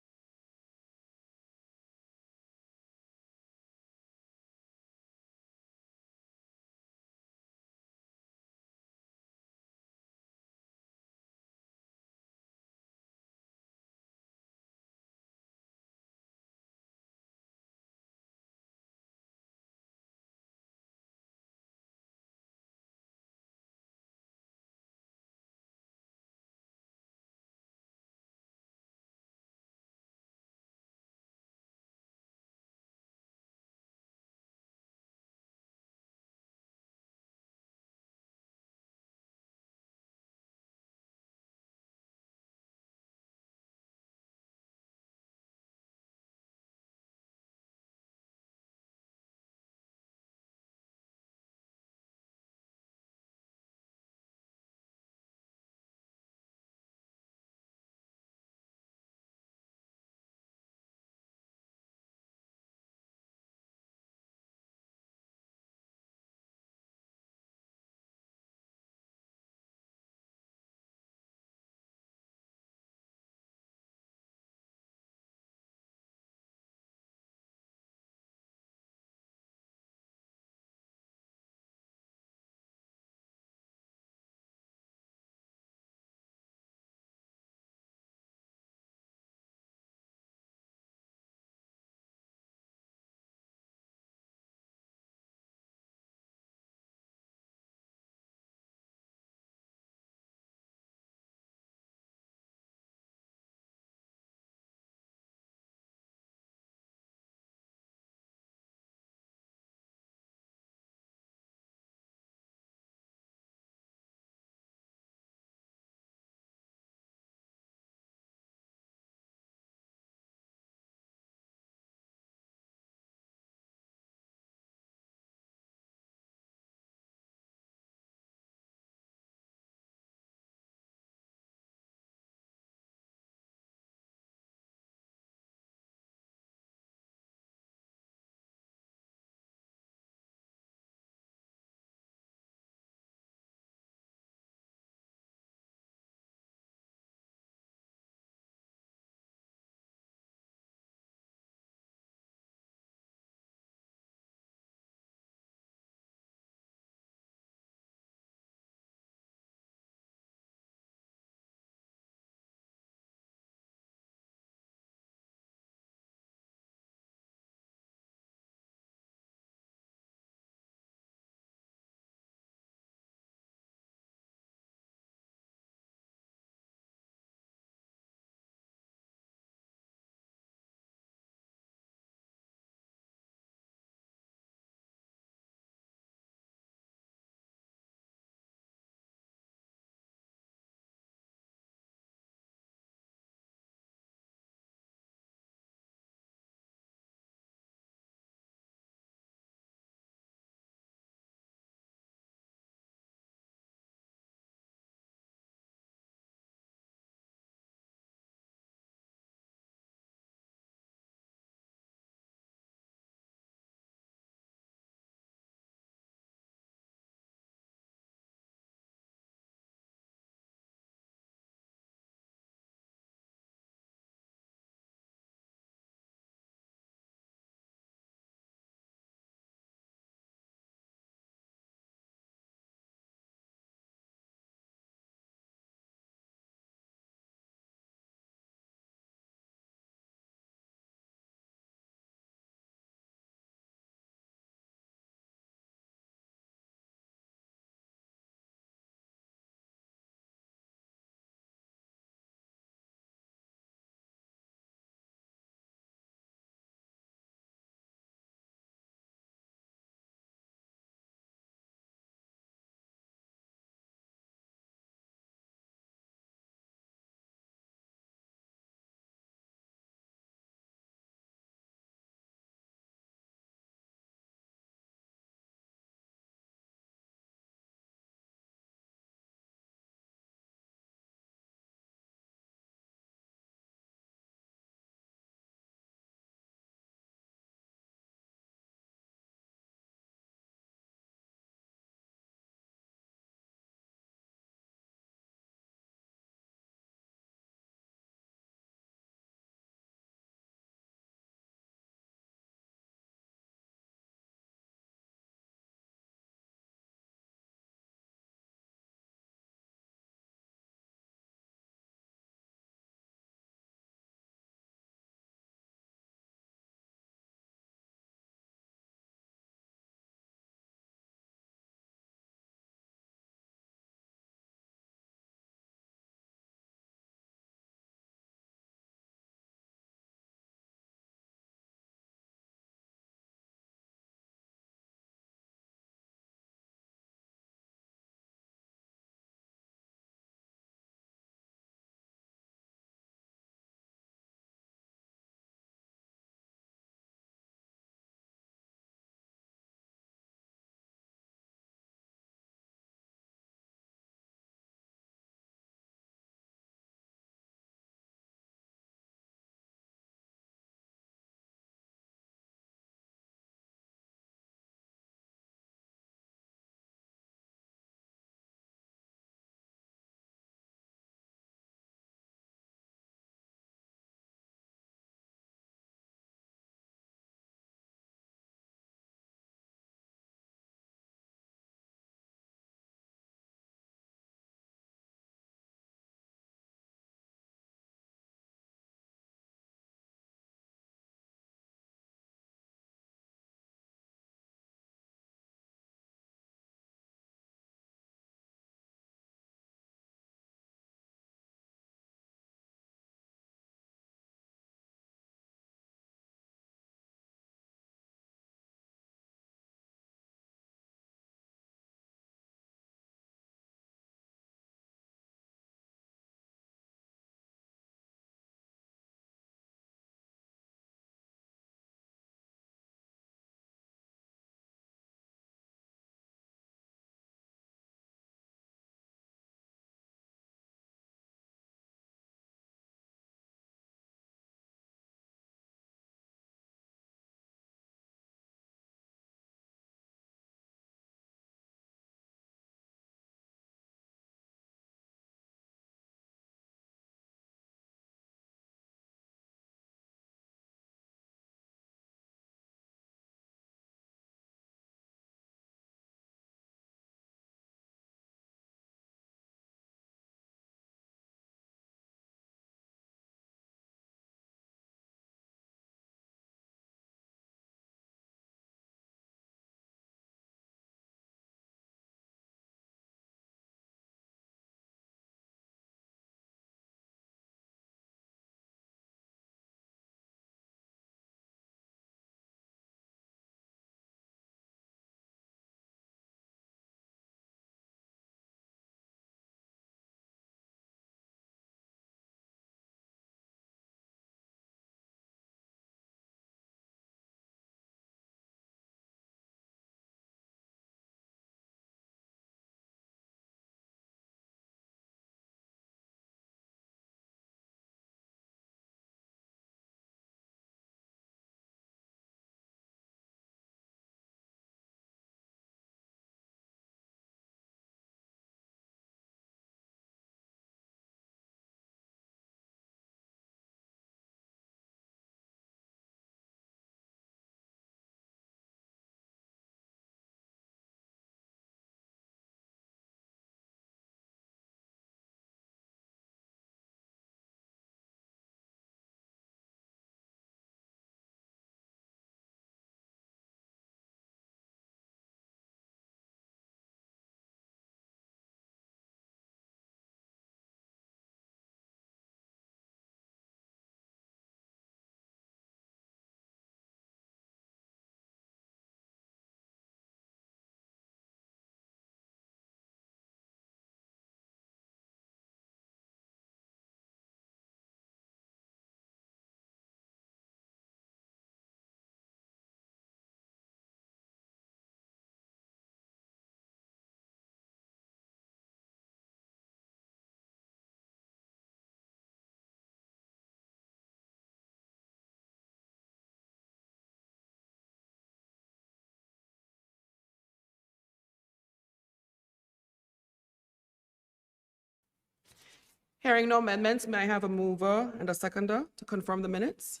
Hearing no amendments, may I have a mover and a seconder to confirm the minutes?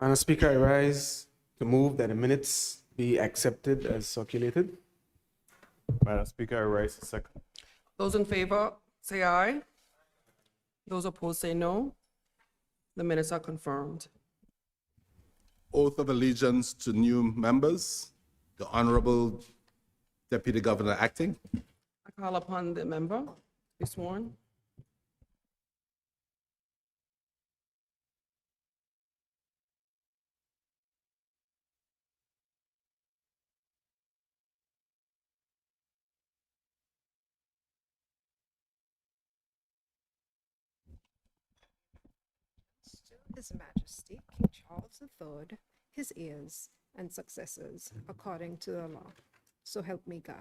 Madam Speaker, I rise to move that the minutes be accepted as circulated. Madam Speaker, I rise to second. Those in favor, say aye. Those opposed, say no. The minutes are confirmed. Oath of allegiance to new members. The Honorable Deputy Governor Acting. I call upon the member to be sworn. His Majesty King Charles III, his heirs and successors, according to the law. So help me God.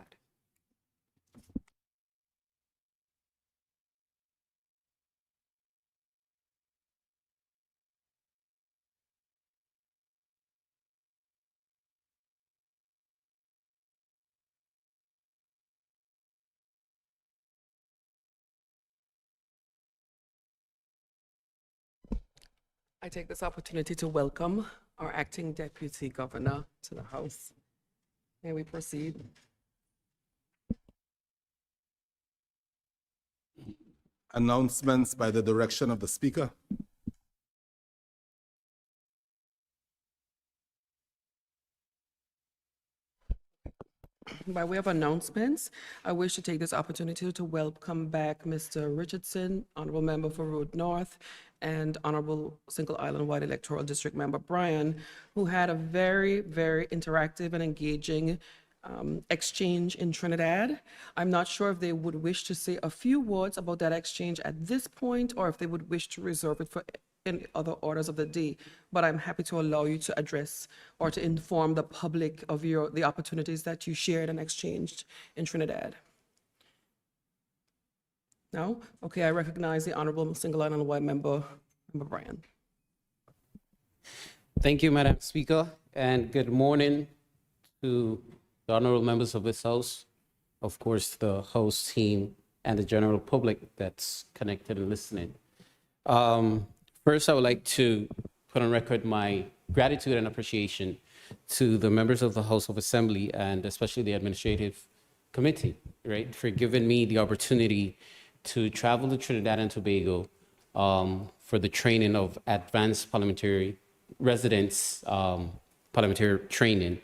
I take this opportunity to welcome our acting deputy governor to the House. May we proceed? Announcements by the direction of the Speaker. By way of announcements, I wish to take this opportunity to welcome back Mr. Richardson, Honorable Member for Road North, and Honorable Single Island Wide Electoral District Member Brian, who had a very, very interactive and engaging exchange in Trinidad. I'm not sure if they would wish to say a few words about that exchange at this point, or if they would wish to reserve it for any other orders of the day, but I'm happy to allow you to address or to inform the public of the opportunities that you shared and exchanged in Trinidad. No? Okay, I recognize the Honorable Single Island Wide Member Brian. Thank you, Madam Speaker, and good morning to the honorable members of this House, of course, the host team, and the general public that's connected and listening. First, I would like to put on record my gratitude and appreciation to the members of the House of Assembly and especially the Administrative Committee, right, for giving me the opportunity to travel to Trinidad and Tobago for the training of advanced parliamentary residents, parliamentary training.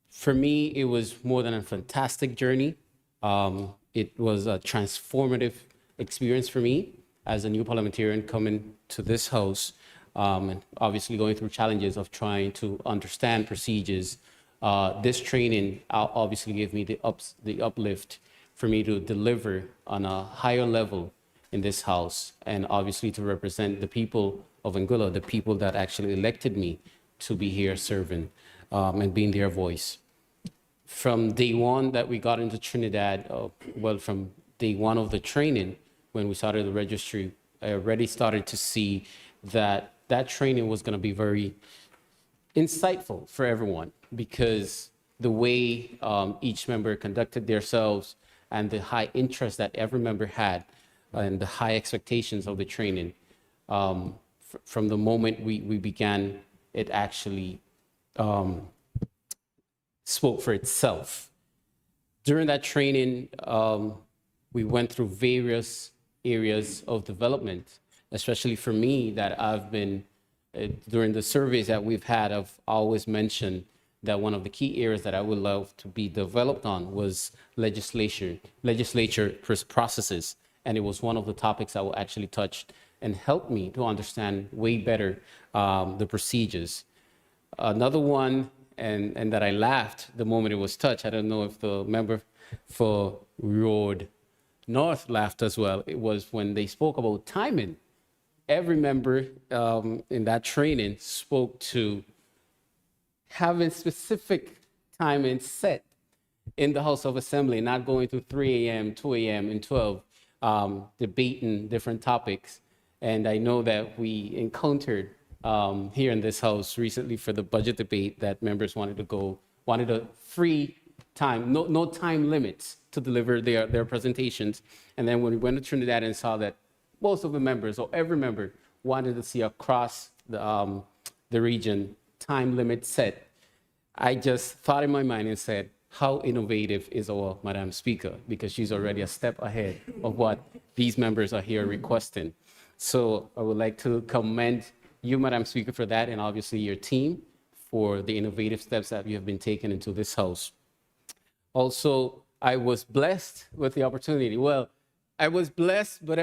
For me, it was more than a fantastic journey. It was a transformative experience for me as a new parliamentarian coming to this House, and obviously going through challenges of trying to understand procedures. This training obviously gave me the uplift for me to deliver on a higher level in this House, and obviously to represent the people of Anguilla, the people that actually elected me to be here serving and being their voice. From day one that we got into Trinidad, well, from day one of the training, when we started the registry, I already started to see that that training was going to be very insightful for everyone, because the way each member conducted themselves and the high interest that every member had and the high expectations of the training, from the moment we began, it actually spoke for itself. During that training, we went through various areas of development, especially for me, that I've been, during the surveys that we've had, I've always mentioned that one of the key areas that I would love to be developed on was legislature processes. And it was one of the topics I will actually touch and help me to understand way better the procedures. Another one, and that I laughed the moment it was touched, I don't know if the member for Road North laughed as well, it was when they spoke about timing. Every member in that training spoke to having specific timing set in the House of Assembly, not going to 3 a.m., 2 a.m., and 12, debating different topics. And I know that we encountered here in this House recently for the budget debate that members wanted a free time, no time limits to deliver their presentations. And then when we went to Trinidad and saw that most of the members, or every member, wanted to see across the region time limit set, I just thought in my mind and said, how innovative is our Madam Speaker? Because she's already a step ahead of what these members are here requesting. So I would like to commend you, Madam Speaker, for that, and obviously your team for the innovative steps that you have been taking into this House. Also, I was blessed with the opportunity. Well, I was blessed, but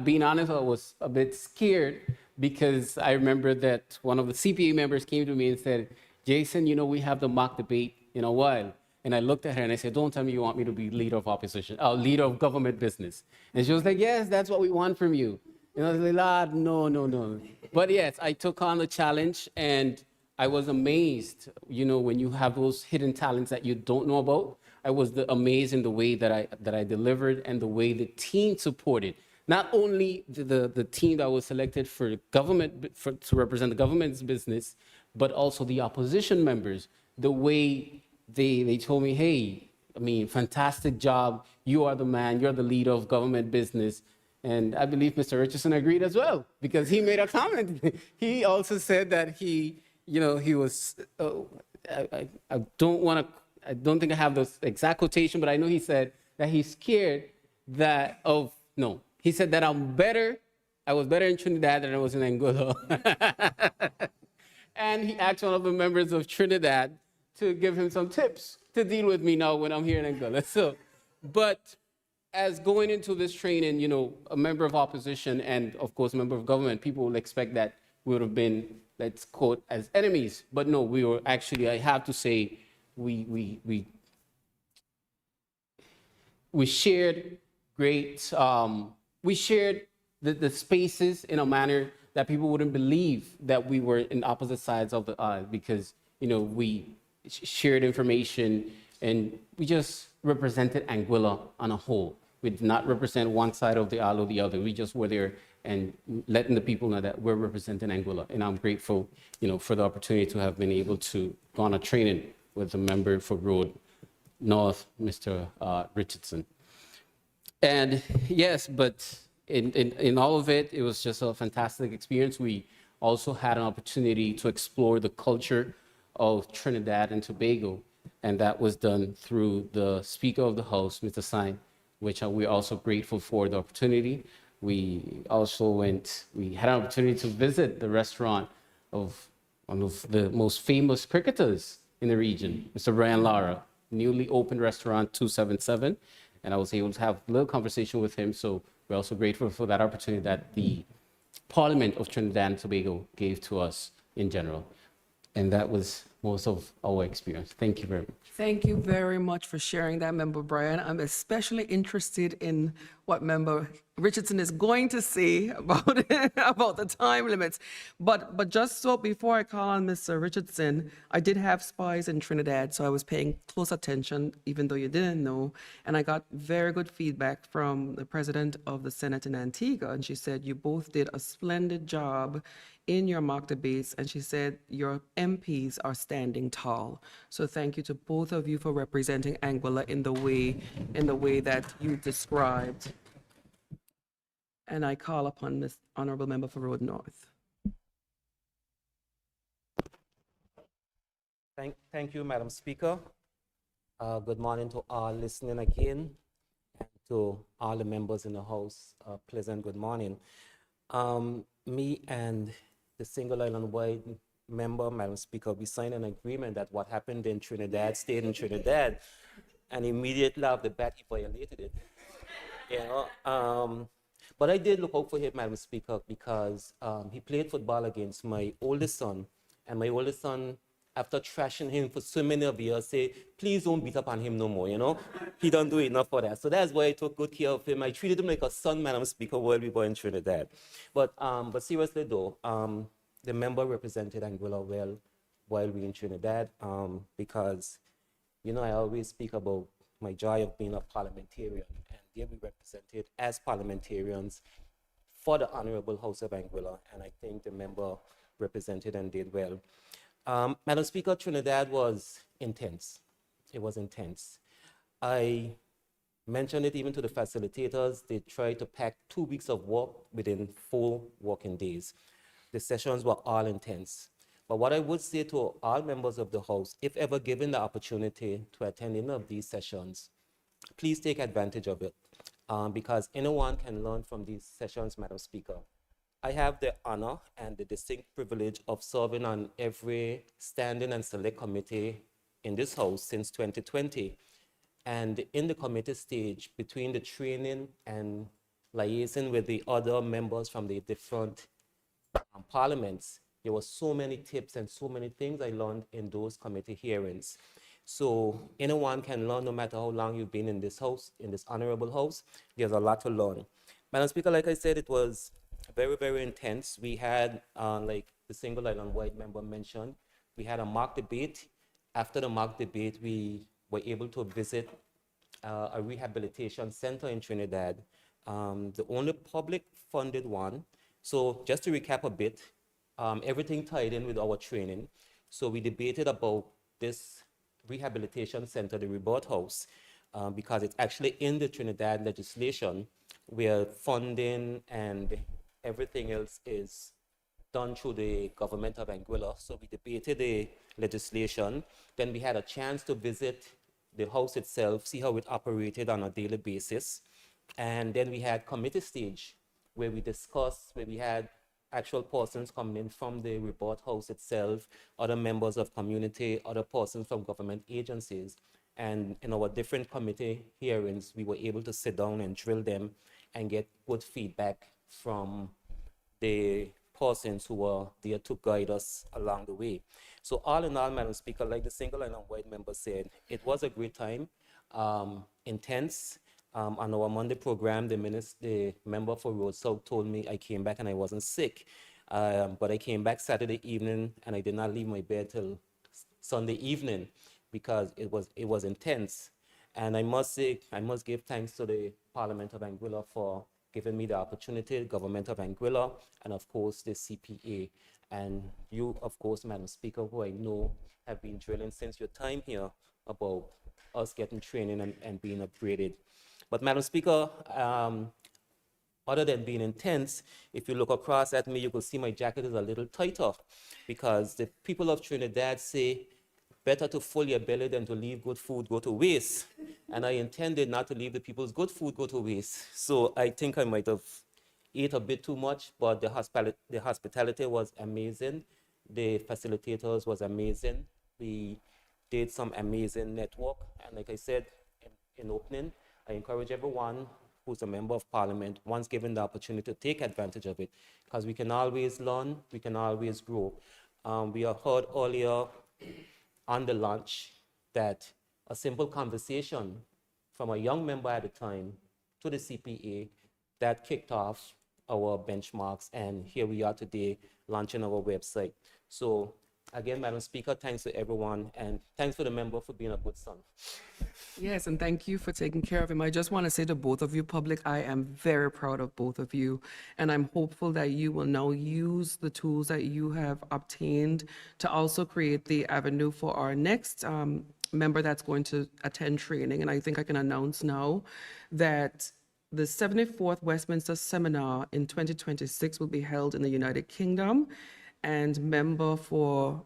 being honest, I was a bit scared because I remember that one of the CPA members came to me and said, Jason, you know, we have the mock debate in a while. And I looked at her and I said, don't tell me you want me to be leader of opposition, leader of government business. And she was like, yes, that's what we want from you. And I was like, no. But yes, I took on the challenge and I was amazed, you know, when you have those hidden talents that you don't know about. I was amazed in the way that I delivered and the way the team supported. Not only the team that was selected for government, to represent the government's business, but also the opposition members. The way they told me, hey, I mean, fantastic job. You are the man. You're the leader of government business. And I believe Mr. Richardson agreed as well, because he made a comment. He also said that he was, I don't think I have the exact quotation, but I know he said that he's scared he said that I was better in Trinidad than I was in Anguilla. And he asked one of the members of Trinidad to give him some tips to deal with me now when I'm here in Anguilla. So, but as going into this training, you know, a member of opposition and of course a member of government, people will expect that we would have been, let's quote, as enemies. But no, we were actually, I have to say, we shared great, we shared the spaces in a manner that people wouldn't believe that we were in opposite sides of the aisle, because, you know, we shared information and we just represented Anguilla on a whole. We did not represent one side of the aisle or the other. We just were there and letting the people know that we're representing Anguilla. And I'm grateful, you know, for the opportunity to have been able to go on a training with the member for Road North, Mr. Richardson. And yes, but in all of it, it was just a fantastic experience. We also had an opportunity to explore the culture of Trinidad and Tobago, and that was done through the Speaker of the House, Mr. Sine, which we're also grateful for the opportunity. We also had an opportunity to visit the restaurant of one of the most famous cricketers in the region, Mr. Brian Lara, newly opened restaurant 277, and I was able to have a little conversation with him. So we're also grateful for that opportunity that the Parliament of Trinidad and Tobago gave to us in general. And that was most of our experience. Thank you very much. Thank you very much for sharing that, Member Brian. I'm especially interested in what Member Richardson is going to say about the time limits. But just so before I call on Mr. Richardson, I did have spies in Trinidad, so I was paying close attention, even though you didn't know. And I got very good feedback from the President of the Senate in Antigua, and she said you both did a splendid job in your mock debates, and she said your MPs are standing tall. So thank you to both of you for representing Anguilla in the way that you described. And I call upon Ms. Honorable Member for Road North. Thank you, Madam Speaker. Good morning to all listening again, and to all the members in the House. Pleasant good morning. Me and the single island wide member, Madam Speaker, we signed an agreement that what happened in Trinidad stayed in Trinidad, and immediately after that, he violated it. You know, but I did look out for him, Madam Speaker, because he played football against my oldest son, and my oldest son, after trashing him for so many of years, say, please don't beat up on him no more, you know? He don't do enough for that. So that's why I took good care of him. I treated him like a son, Madam Speaker, while we were in Trinidad. But seriously though, the member represented Anguilla well while we were in Trinidad, because, you know, I always speak about my joy of being a parliamentarian, and there we represented as parliamentarians for the Honorable House of Anguilla, and I think the member represented and did well. Madam Speaker, Trinidad was intense. It was intense. I mentioned it even to the facilitators. They tried to pack 2 weeks of work within 4 working days. The sessions were all intense. But what I would say to all members of the House, if ever given the opportunity to attend any of these sessions, please take advantage of it, because anyone can learn from these sessions, Madam Speaker. I have the honor and the distinct privilege of serving on every standing and select committee in this House since 2020. And in the committee stage, between the training and liaising with the other members from the different parliaments, there were so many tips and so many things I learned in those committee hearings. So anyone can learn no matter how long you've been in this House, in this honorable House. There's a lot to learn. Madam Speaker, like I said, it was very, very intense. We had, like the single island white member mentioned, we had a mock debate. After the mock debate, we were able to visit a rehabilitation center in Trinidad, the only public funded one. So just to recap a bit, everything tied in with our training. So we debated about this rehabilitation center, the Rebirth House, because it's actually in the Trinidad legislation where funding and everything else is done through the government of Anguilla. So we debated the legislation. Then we had a chance to visit the house itself, see how it operated on a daily basis. And then we had committee stage where we discussed, where we had actual persons coming in from the Rebirth House itself, other members of community, other persons from government agencies. And in our different committee hearings, we were able to sit down and drill them and get good feedback from the persons who were there to guide us along the way. So all in all, Madam Speaker, like the single island white member said, it was a great time, intense. On our Monday program, the member for Road South told me I came back and I wasn't sick. But I came back Saturday evening and I did not leave my bed till Sunday evening because it was intense. And I must say, I must give thanks to the Parliament of Anguilla for giving me the opportunity, the government of Anguilla, and of course the CPA. And you, of course, Madam Speaker, who I know have been drilling since your time here about us getting training and being upgraded. But Madam Speaker, other than being intense, if you look across at me, you will see my jacket is a little tighter because the people of Trinidad say, better to fill your belly than to leave good food go to waste. And I intended not to leave the people's good food go to waste. So I think I might have ate a bit too much, but the hospitality was amazing. The facilitators was amazing. We did some amazing network. And like I said in opening, I encourage everyone who's a member of parliament, once given the opportunity, to take advantage of it, because we can always learn, we can always grow. We have heard earlier on the launch that a simple conversation from a young member at the time to the CPA that kicked off our benchmarks, and here we are today launching our website. So again, Madam Speaker, thanks to everyone, and thanks for the member for being a good son. Yes, and thank you for taking care of him. I just want to say to both of you, public, I am very proud of both of you, and I'm hopeful that you will now use the tools that you have obtained to also create the avenue for our next member that's going to attend training. And I think I can announce now that the 74th Westminster Seminar in 2026 will be held in the United Kingdom, and member for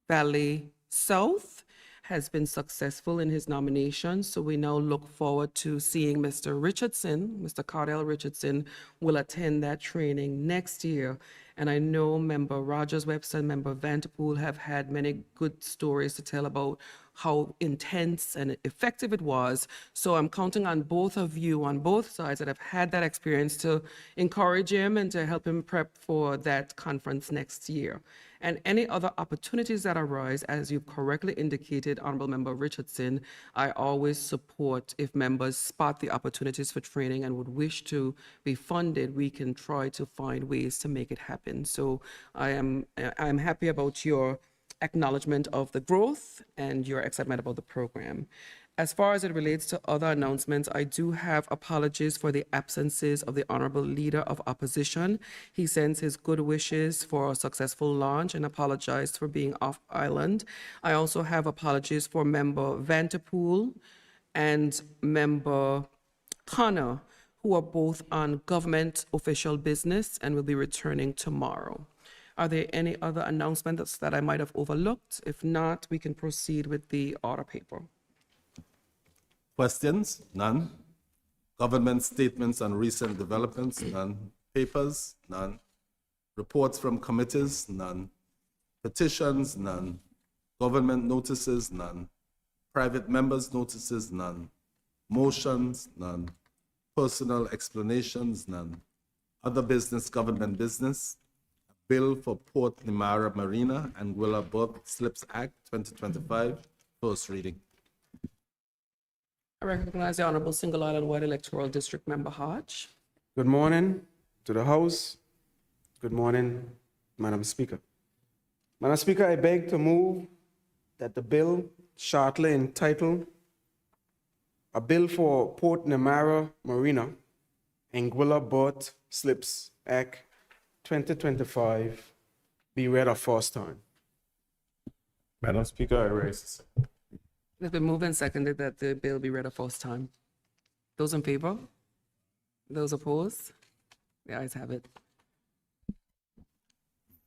Valley South has been successful in his nomination. So we now look forward to seeing Mr. Richardson, Mr. Cardell Richardson, will attend that training next year. And I know member Rogers Webster and member Vanterpool have had many good stories to tell about how intense and effective it was. So I'm counting on both of you on both sides that have had that experience to encourage him and to help him prep for that conference next year. And any other opportunities that arise, as you've correctly indicated, Honorable Member Richardson, I always support if members spot the opportunities for training and would wish to be funded, we can try to find ways to make it happen. So I'm happy about your acknowledgement of the growth and your excitement about the program. As far as it relates to other announcements, I do have apologies for the absences of the Honorable Leader of Opposition. He sends his good wishes for a successful launch and apologized for being off island. I also have apologies for Member Vanterpool and Member Connor, who are both on government official business and will be returning tomorrow. Are there any other announcements that I might have overlooked? If not, we can proceed with the order paper. Questions? None. Government statements on recent developments? None. Papers? None. Reports from committees? None. Petitions? None. Government notices? None. Private members' notices? None. Motions? None. Personal explanations? None. Other business, government business? A bill for Port Nimara Marina, Anguilla Berth Slips Act 2025, first reading. I recognize the Honorable Single Island White Electoral District Member Hodge. Good morning to the House. Good morning, Madam Speaker. Madam Speaker, I beg to move that the bill shortly entitled A Bill for Port Nimara Marina, Anguilla Berth Slips Act 2025 be read a first time. Madam Speaker, I raise. It's been moved and seconded that the bill be read a first time. Those in favor? Those opposed? The ayes have it.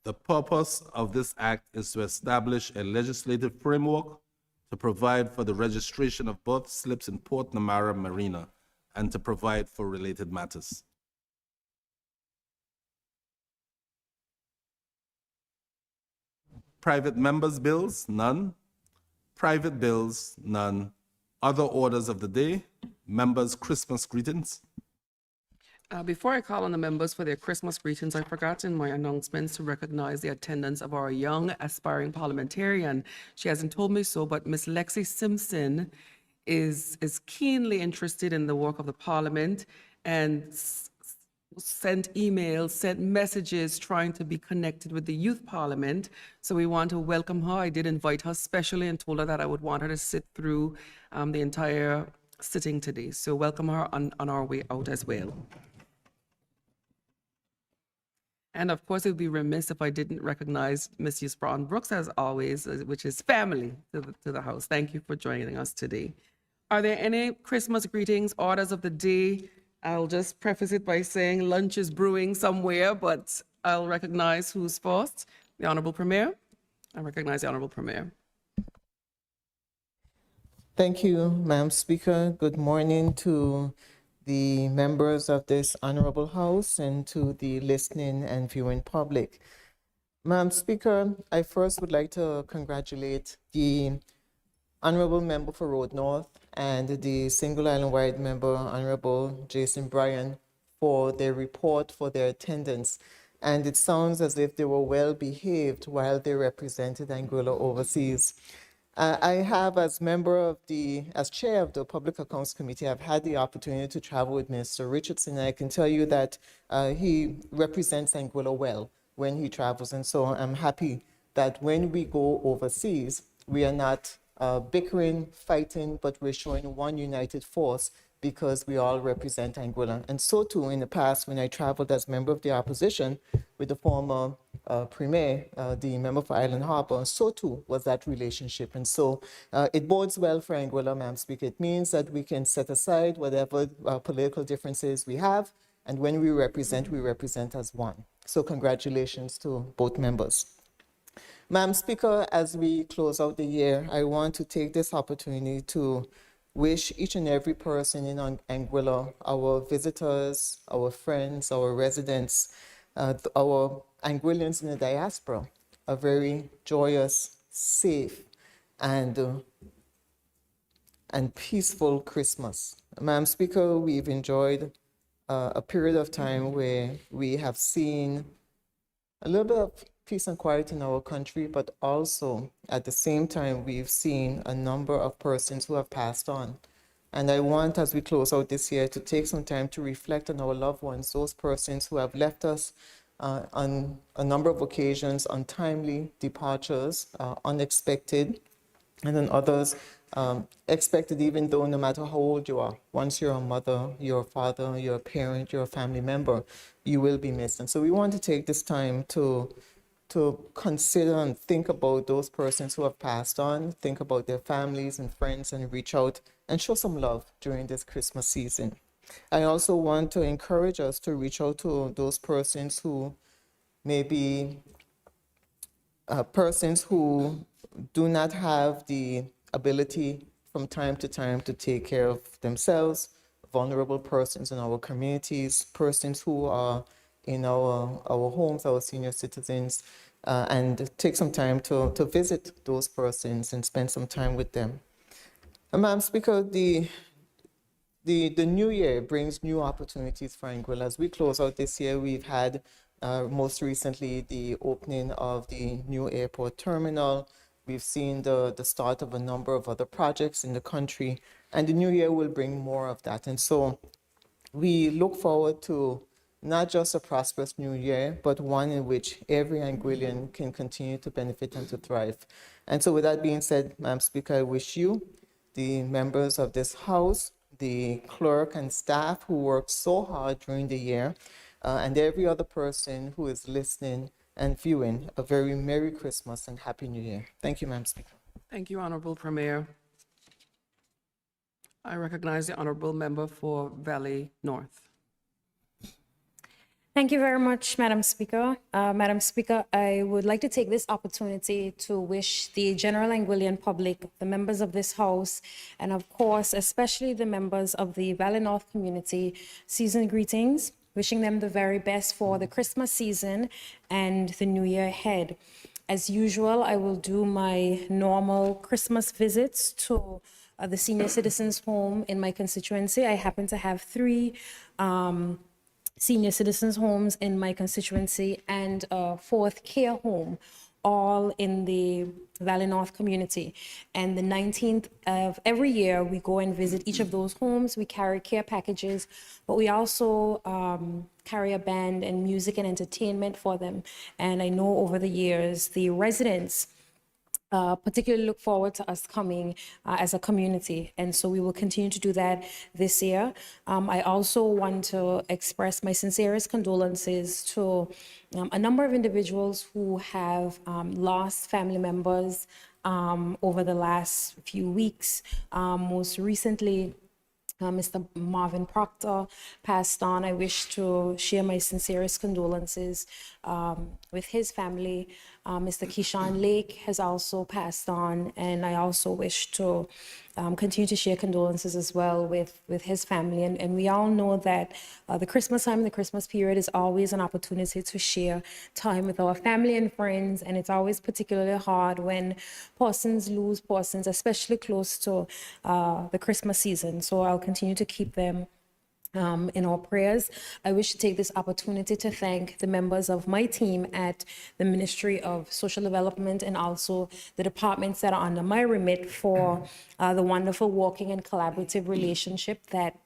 The purpose of this act is to establish a legislative framework to provide for the registration of berth slips in Port Nimara Marina and to provide for related matters. Private members' bills? None. Private bills? None. Other orders of the day? Members' Christmas greetings? Before I call on the members for their Christmas greetings, I forgot in my announcements to recognize the attendance of our young aspiring parliamentarian. She hasn't told me so, but Miss Lexi Simpson is keenly interested in the work of the Parliament and sent emails, sent messages trying to be connected with the Youth Parliament. So we want to welcome her. I did invite her specially and told her that I would want her to sit through the entire sitting today. So welcome her on our way out as well. And of course, it would be remiss if I didn't recognize Mrs. Brown Brooks, as always, which is family to the House. Thank you for joining us today. Are there any Christmas greetings, orders of the day? I'll just preface it by saying lunch is brewing somewhere, but I'll recognize who's first. The Honorable Premier. I recognize the Honorable Premier. Thank you, Madam Speaker. Good morning to the members of this honorable House and to the listening and viewing public. Madam Speaker, I first would like to congratulate the Honorable Member for Road North and the Single Island Wide Member, Honorable Jason Bryan, for their report, for their attendance. And it sounds as if they were well behaved while they represented Anguilla overseas. I have, as chair of the Public Accounts Committee, I've had the opportunity to travel with Mr. Richardson, and I can tell you that he represents Anguilla well when he travels. And so I'm happy that when we go overseas, we are not bickering, fighting, but we're showing one united force because we all represent Anguilla. And so too, in the past, when I traveled as member of the opposition with the former Premier, the member for Island Harbour, so too was that relationship. And so it bodes well for Anguilla, Madam Speaker. It means that we can set aside whatever political differences we have, and when we represent as one. So congratulations to both members. Madam Speaker, as we close out the year, I want to take this opportunity to wish each and every person in Anguilla, our visitors, our friends, our residents, our Anguillians in the diaspora, a very joyous, safe, and peaceful Christmas. Madam Speaker, we've enjoyed a period of time where we have seen a little bit of peace and quiet in our country, but also at the same time, we've seen a number of persons who have passed on. And I want, as we close out this year, to take some time to reflect on our loved ones, those persons who have left us on a number of occasions, untimely departures, unexpected, And then others expected, even though no matter how old you are, once you're a mother, you're a father, you're a parent, you're a family member, you will be missed. And so we want to take this time to consider and think about those persons who have passed on, think about their families and friends, and reach out and show some love during this Christmas season. I also want to encourage us to reach out to those persons who may be persons who do not have the ability from time to time to take care of themselves, vulnerable persons in our communities, persons who are in our homes, our senior citizens, and take some time to visit those persons and spend some time with them. Madam Speaker, the new year brings new opportunities for Anguilla. As we close out this year, we've had most recently the opening of the new airport terminal. We've seen the start of a number of other projects in the country, and the new year will bring more of that. And so we look forward to not just a prosperous new year, but one in which every Anguillian can continue to benefit and to thrive. And so with that being said, Madam Speaker, I wish you, the members of this House, the clerk and staff who worked so hard during the year, and every other person who is listening and viewing, a very Merry Christmas and Happy New Year. Thank you, Madam Speaker. Thank you, Honorable Premier. I recognize the Honorable Member for Valley North. Thank you very much, Madam Speaker. Madam Speaker, I would like to take this opportunity to wish the general Anguillian public, the members of this House, and of course, especially the members of the Valley North community, season greetings, wishing them the very best for the Christmas season and the new year ahead. As usual, I will do my normal Christmas visits to the senior citizens home in my constituency. I happen to have 3 senior citizens homes in my constituency and a 4th care home, all in the Valley North community. And the 19th of every year, we go and visit each of those homes. We carry care packages, but we also carry a band and music and entertainment for them. And I know over the years, the residents particularly look forward to us coming as a community. And so we will continue to do that this year. I also want to express my sincerest condolences to a number of individuals who have lost family members over the last few weeks. Most recently, Mr. Marvin Proctor passed on. I wish to share my sincerest condolences with his family. Mr. Keyshawn Lake has also passed on, and I also wish to continue to share condolences as well with his family. And we all know that the Christmas time, the Christmas period is always an opportunity to share time with our family and friends, and it's always particularly hard when persons lose persons, especially close to the Christmas season. So I'll continue to keep them in our prayers. I wish to take this opportunity to thank the members of my team at the Ministry of Social Development and also the departments that are under my remit for the wonderful working and collaborative relationship that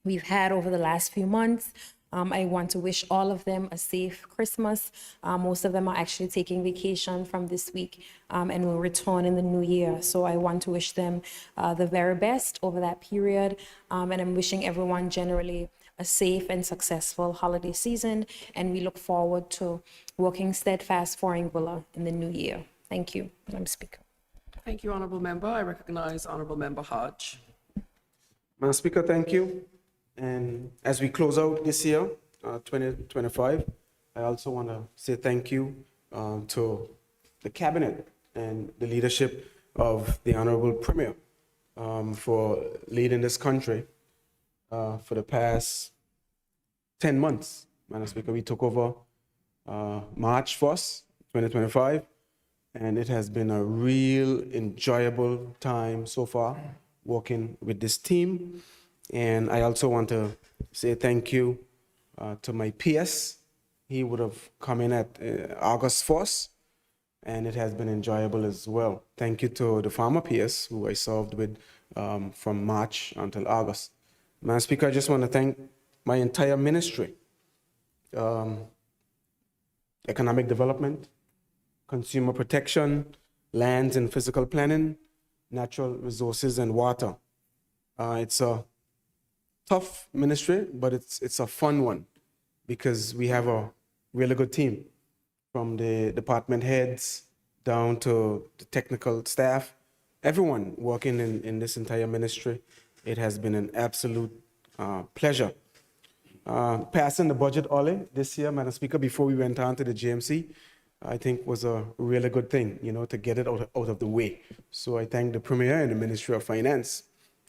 we've had over the last few months. I want to wish all of them a safe Christmas. Most of them are actually taking vacation from this week and will return in the new year. So I want to wish them the very best over that period. And I'm wishing everyone generally a safe and successful holiday season. And we look forward to working steadfast for Anguilla in the new year. Thank you, Madam Speaker. Thank you, Honorable Member. I recognize Honorable Member Hodge. Madam Speaker, thank you. And as we close out this year, 2025, I also want to say thank you to the Cabinet and the leadership of the Honorable Premier for leading this country for the past 10 months. Madam Speaker, we took over March 1st, 2025, and it has been a real enjoyable time so far working with this team. And I also want to say thank you to my PS. He would have come in at August 1st, and it has been enjoyable as well. Thank you to the former PS who I served with from March until August. Madam Speaker, I just want to thank my entire ministry, economic development, consumer protection, lands and physical planning, natural resources and water. It's a tough ministry, but it's a fun one because we have a really good team from the department heads down to the technical staff, everyone working in this entire ministry. It has been an absolute pleasure. Passing the budget early this year, Madam Speaker, before we went on to the GMC, I think was a really good thing, to get it out of the way. So I thank the Premier and the Ministry of Finance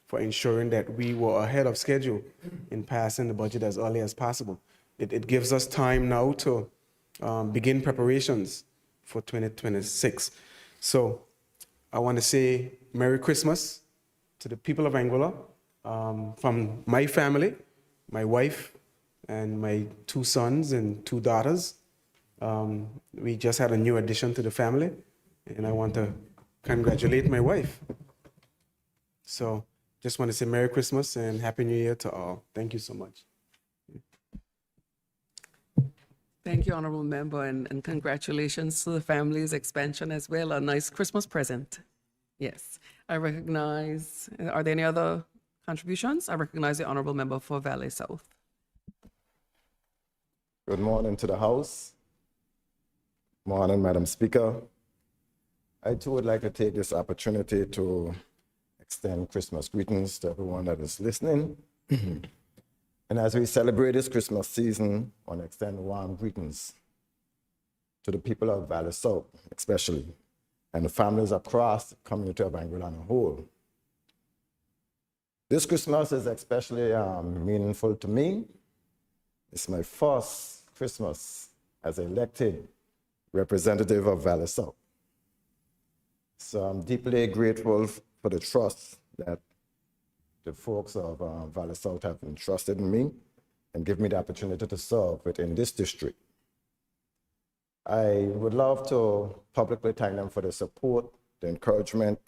for ensuring that we were ahead of schedule in passing the budget as early as possible. It gives us time now to begin preparations for 2026. So I want to say Merry Christmas to the people of Anguilla, from my family, my wife, and my 2 sons and 2 daughters. We just had a new addition to the family, and I want to congratulate my wife. So just want to say Merry Christmas and Happy New Year to all. Thank you so much. Thank you, Honorable Member, and congratulations to the family's expansion as well. A nice Christmas present. Yes, I recognize, are there any other contributions? I recognize the Honorable Member for Valley South. Good morning to the House. Morning, Madam Speaker. I too would like to take this opportunity to extend Christmas greetings to everyone that is listening. And as we celebrate this Christmas season, I want to extend warm greetings to the people of Valley South, especially, and the families across the community of Anguilla on a whole. This Christmas is especially meaningful to me. It's my first Christmas as elected representative of Valley South. So I'm deeply grateful for the trust that the folks of Valley South have entrusted in me and give me the opportunity to serve within this district. I would love to publicly thank them for the support, the encouragement,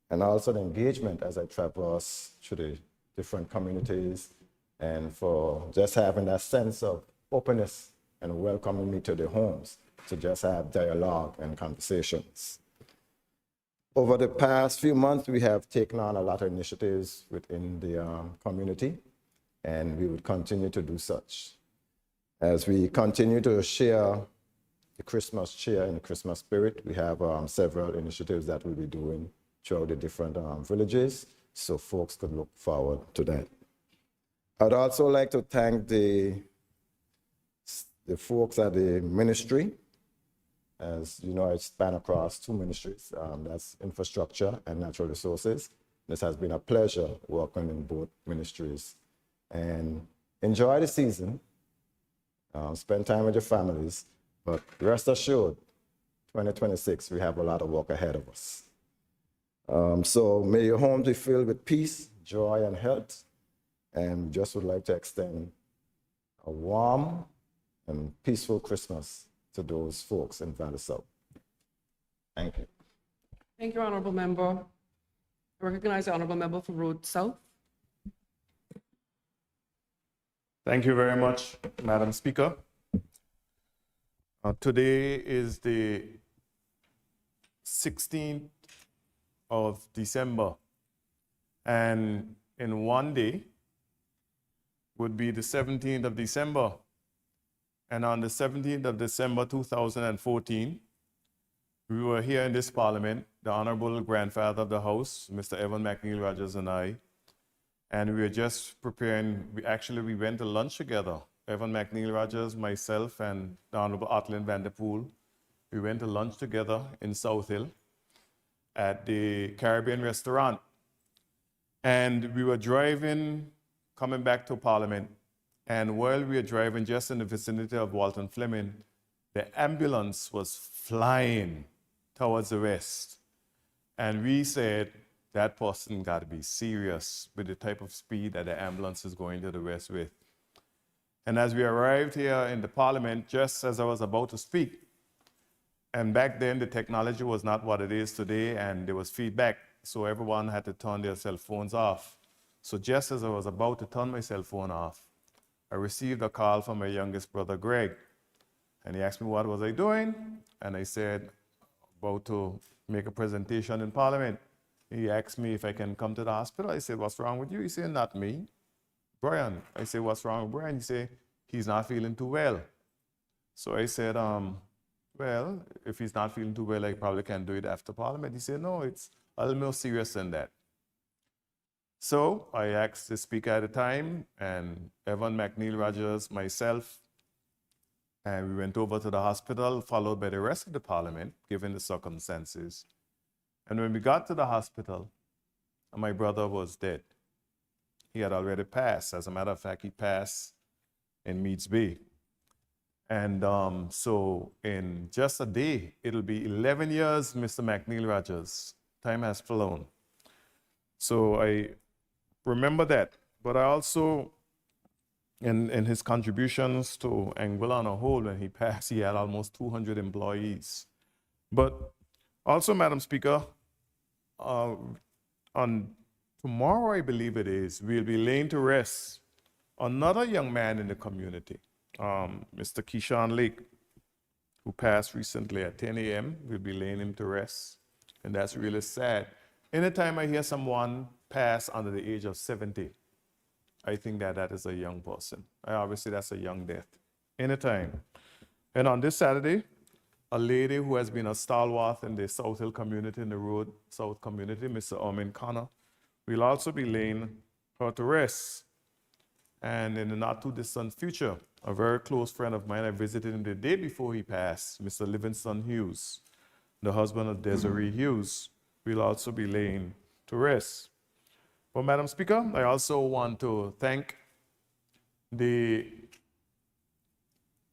and also the engagement as I traverse through the different communities, and for just having that sense of openness and welcoming me to their homes to just have dialogue and conversations. Over the past few months, we have taken on a lot of initiatives within the community, and we would continue to do such. As we continue to share the Christmas cheer and the Christmas spirit, we have several initiatives that we'll be doing throughout the different villages, so folks could look forward to that. I'd also like to thank the folks at the ministry. As you know, I span across 2 ministries, that's infrastructure and natural resources. This has been a pleasure working in both ministries. And enjoy the season, spend time with your families, but rest assured, 2026, we have a lot of work ahead of us. So may your homes be filled with peace, joy, and health. And just would like to extend a warm and peaceful Christmas to those folks in Valley South. Thank you. Thank you, Honorable Member. I recognize the Honorable Member for Road South. Thank you very much, Madam Speaker. Today is the 16th of December, and in one day would be the 17th of December. And on the 17th of December 2014, we were here in this Parliament, the Honorable Grandfather of the House, Mr. Evan McNeil Rogers and I, and we were just preparing, we went to lunch together. Evan McNeil Rogers, myself, and the Honorable Otlin Vanderpool. We went to lunch together in South Hill at the Caribbean restaurant. And we were driving, coming back to Parliament, and while we were driving just in the vicinity of Walton Fleming, the ambulance was flying towards the west. And we said, that person got to be serious with the type of speed that the ambulance is going to the west with. And as we arrived here in the Parliament, just as I was about to speak, and back then the technology was not what it is today, and there was feedback, so everyone had to turn their cell phones off. So just as I was about to turn my cell phone off, I received a call from my youngest brother, Greg, and he asked me what was I doing, and I said, about to make a presentation in Parliament. He asked me if I can come to the hospital. I said, what's wrong with you? He said, not me. Brian. I said, what's wrong with Brian? He said, he's not feeling too well. So I said, well, if he's not feeling too well, I probably can do it after Parliament. He said, no, it's a little more serious than that. So I asked the speaker at the time, and Evan McNeil Rogers, myself, and we went over to the hospital, followed by the rest of the Parliament, given the circumstances. And when we got to the hospital, my brother was dead. He had already passed. As a matter of fact, he passed in Meads Bay. And so in just a day, it'll be 11 years, Mr. McNeil Rogers. Time has flown. So I remember that. But I also, in his contributions to Anguilla on a whole, when he passed, he had almost 200 employees. But also, Madam Speaker, on tomorrow, I believe it is, we'll be laying to rest another young man in the community, Mr. Keyshawn Lake, who passed recently at 10 a.m. We'll be laying him to rest, and that's really sad. Anytime I hear someone pass under the age of 70, I think that is a young person. I always say that's a young death. Anytime. And on this Saturday, a lady who has been a stalwart in the South Hill community, in the Road South community, Mr. Armin Connor, will also be laying her to rest. And in the not too distant future, a very close friend of mine, I visited him the day before he passed, Mr. Livingston Hughes, the husband of Desiree Hughes, will also be laying to rest. Well, Madam Speaker, I also want to thank the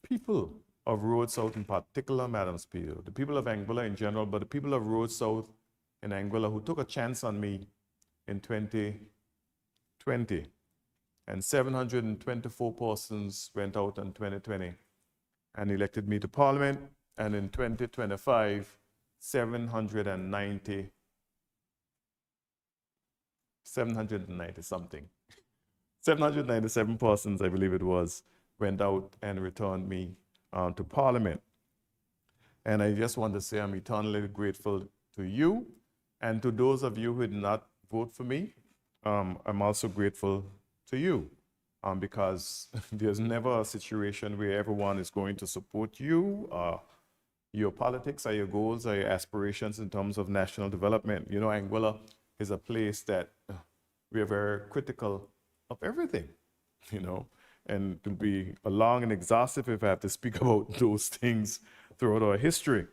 people of Road South in particular, Madam Speaker, the people of Anguilla in general, but the people of Road South in Anguilla who took a chance on me in 2020. And 724 persons went out in 2020 and elected me to Parliament. And in 2025, 790 something. 797 persons, I believe it was, went out and returned me to Parliament. And I just want to say I'm eternally grateful to you and to those of you who did not vote for me. I'm also grateful to you because there's never a situation where everyone is going to support you, your politics or your goals or your aspirations in terms of national development. You know, Anguilla is a place that we are very critical of everything, you know, and to be long and exhaustive if I have to speak about those things throughout our history.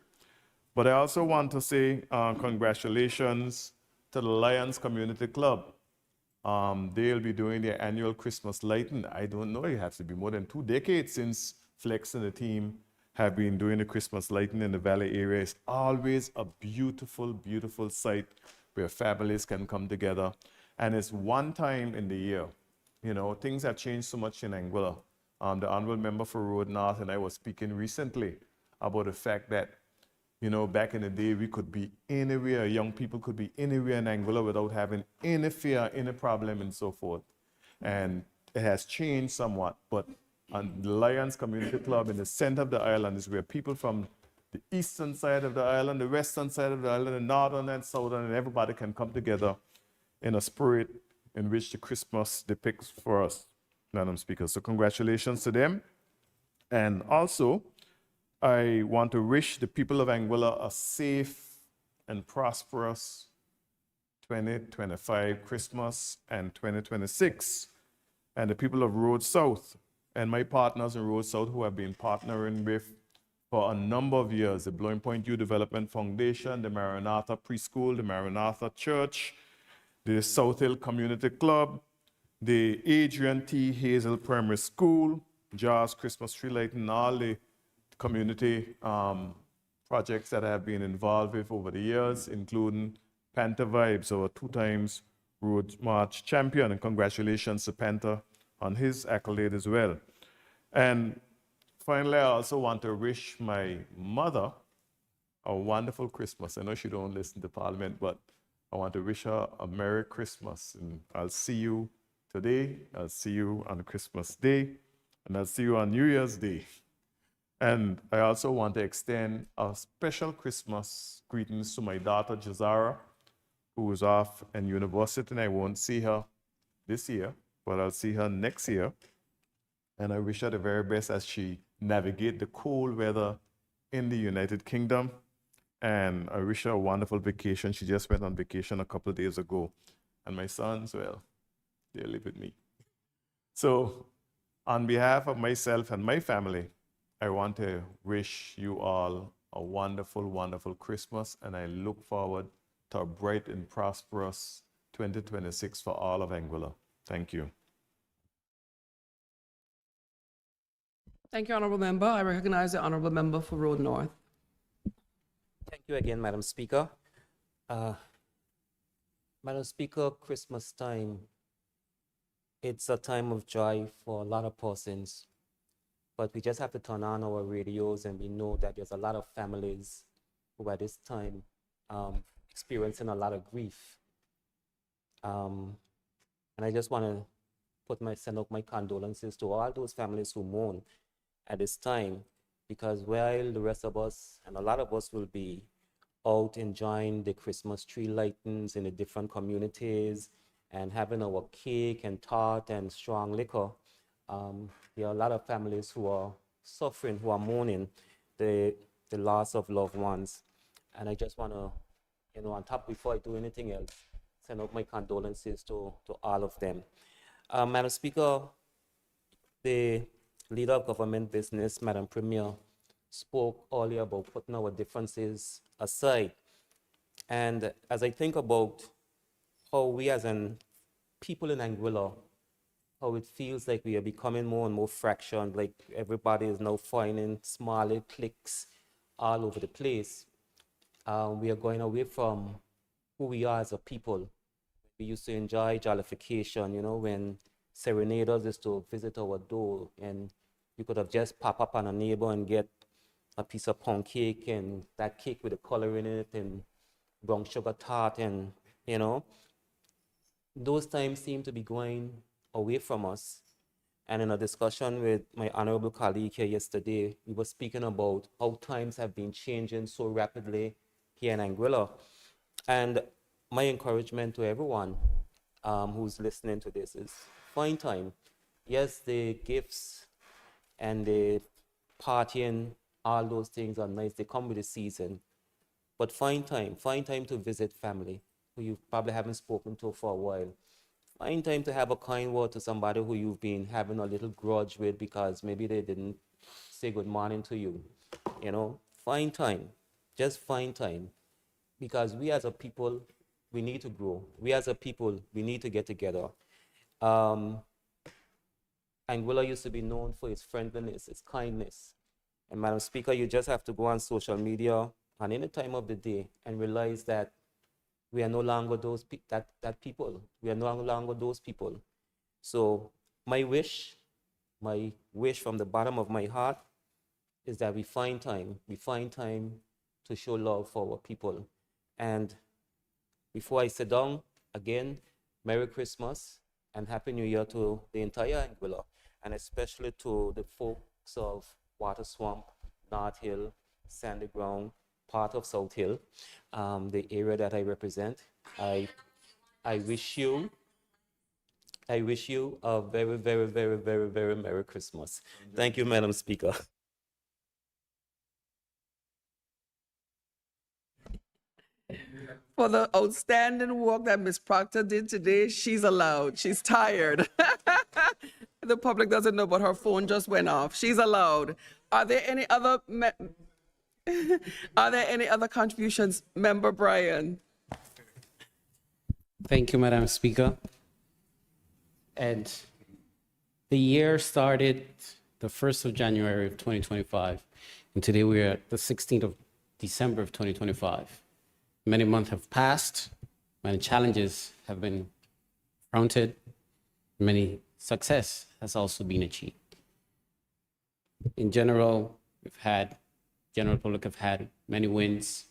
But I also want to say congratulations to the Lions Community Club. They'll be doing their annual Christmas lighting. I don't know, it has to be more than 2 decades since Flex and the team have been doing the Christmas lighting in the Valley area. It's always a beautiful, beautiful sight where families can come together. And it's one time in the year. You know, things have changed so much in Anguilla. The honorable member for Road North and I was speaking recently about the fact that, you know, back in the day, we could be anywhere, young people could be anywhere in Anguilla without having any fear, any problem, and so forth. And it has changed somewhat, but the Lions Community Club in the center of the island is where people from the eastern side of the island, the western side of the island, the northern and southern, and everybody can come together in a spirit in which the Christmas depicts for us, Madam Speaker. So congratulations to them. And also, I want to wish the people of Anguilla a safe and prosperous 2025 Christmas and 2026. And the people of Road South and my partners in Road South who have been partnering with for a number of years, the Blowing Point Youth Development Foundation, the Maranatha Preschool, the Maranatha Church, the South Hill Community Club, the Adrian T. Hazel Primary School, Jazz Christmas Tree Lighting, all the community projects that I have been involved with over the years, including Panther Vibes, our 2 times Road March champion, and congratulations to Panther on his accolade as well. And finally, I also want to wish my mother a wonderful Christmas. I know she don't listen to Parliament, but I want to wish her a Merry Christmas. And I'll see you today, I'll see you on Christmas Day, and I'll see you on New Year's Day. And I also want to extend a special Christmas greetings to my daughter, Jazara, who is off in university, and I won't see her this year, but I'll see her next year. And I wish her the very best as she navigate the cold weather in the United Kingdom. And I wish her a wonderful vacation. She just went on vacation a couple of days ago. And my sons, well, they live with me. So on behalf of myself and my family, I want to wish you all a wonderful, wonderful Christmas. And I look forward to a bright and prosperous 2026 for all of Anguilla. Thank you. Thank you, Honorable Member. I recognize the Honorable Member for Road North. Thank you again, Madam Speaker. Madam Speaker, Christmas time, it's a time of joy for a lot of persons, but we just have to turn on our radios and we know that there's a lot of families who at this time experiencing a lot of grief. And I just want to send out my condolences to all those families who mourn at this time, because while the rest of us and a lot of us will be out enjoying the Christmas tree lightings in the different communities and having our cake and tart and strong liquor, there are a lot of families who are suffering, who are mourning the loss of loved ones. And I just want to, on top, before I do anything else, send out my condolences to all of them. Madam Speaker, the leader of government business, Madam Premier, spoke earlier about putting our differences aside. And as I think about how we as people in Anguilla, how it feels like we are becoming more and more fractioned, like everybody is now finding smaller cliques all over the place. We are going away from who we are as a people. We used to enjoy jollification, when serenaders used to visit our door, and you could have just pop up on a neighbor and get a piece of pound cake, and that cake with the color in it, and brown sugar tart, and those times seem to be going away from us. And in a discussion with my honorable colleague here yesterday, we were speaking about how times have been changing so rapidly here in Anguilla. And my encouragement to everyone who's listening to this is find time. Yes, the gifts and the partying, all those things are nice. They come with the season. But find time to visit family who you probably haven't spoken to for a while. Find time to have a kind word to somebody who you've been having a little grudge with because maybe they didn't say good morning to you. Find time. Just find time. Because we as a people, we need to grow. We as a people, we need to get together. Anguilla used to be known for its friendliness, its kindness. And Madam Speaker, you just have to go on social media at any time of the day and realize that we are no longer those people. We are no longer those people. So my wish from the bottom of my heart is that we find time to show love for our people. And before I sit down, again, Merry Christmas and Happy New Year to the entire Anguilla, and especially to the folks of Water Swamp, North Hill, Sandy Ground, part of South Hill, the area that I represent. I wish you a very, very, very, very, very Merry Christmas. Thank you, Madam Speaker. For the outstanding work that Ms. Proctor did today, she's allowed. She's tired. The public doesn't know, but her phone just went off. She's allowed. Are there any other contributions? Member Bryan. Thank you, Madam Speaker. And the year started the 1st of January of 2025, and today we are at the 16th of December of 2025. Many months have passed, many challenges have been confronted, many success has also been achieved. In general, general public have had many wins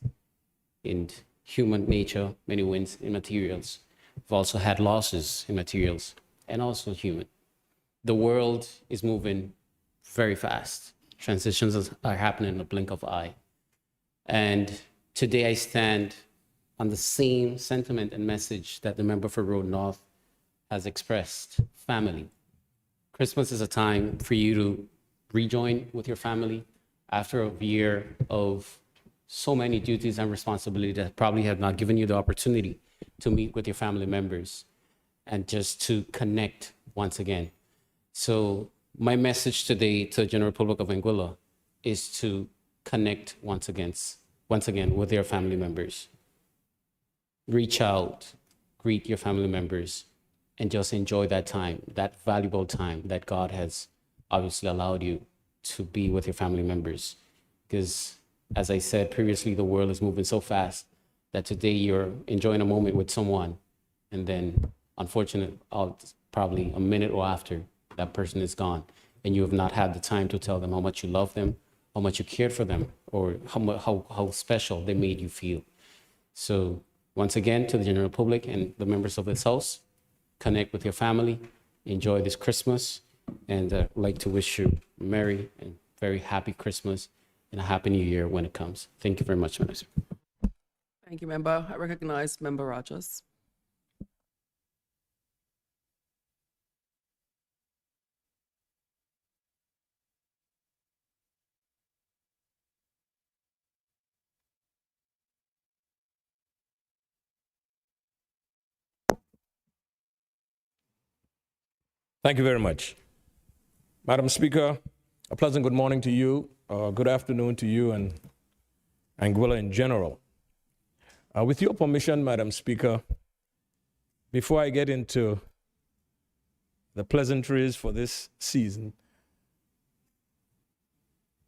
in human nature, many wins in materials. We've also had losses in materials and also human. The world is moving very fast. Transitions are happening in the blink of an eye. And today I stand on the same sentiment and message that the member for Road North has expressed, family. Christmas is a time for you to rejoin with your family after a year of so many duties and responsibilities that probably have not given you the opportunity to meet with your family members and just to connect once again. So my message today to the general public of Anguilla is to connect once again with their family members. Reach out, greet your family members, and just enjoy that time, that valuable time that God has obviously allowed you to be with your family members. Because as I said previously, the world is moving so fast that today you're enjoying a moment with someone, and then unfortunately, probably a minute or after, that person is gone, and you have not had the time to tell them how much you love them, how much you cared for them, or how special they made you feel. So once again, to the general public and the members of this house, connect with your family, enjoy this Christmas, and I'd like to wish you a merry and very happy Christmas and a happy new year when it comes. Thank you very much, Minister. Thank you, Member. I recognize Member Rogers. Thank you very much. Madam Speaker, a pleasant good morning to you, good afternoon to you and Anguilla in general. With your permission, Madam Speaker, before I get into the pleasantries for this season,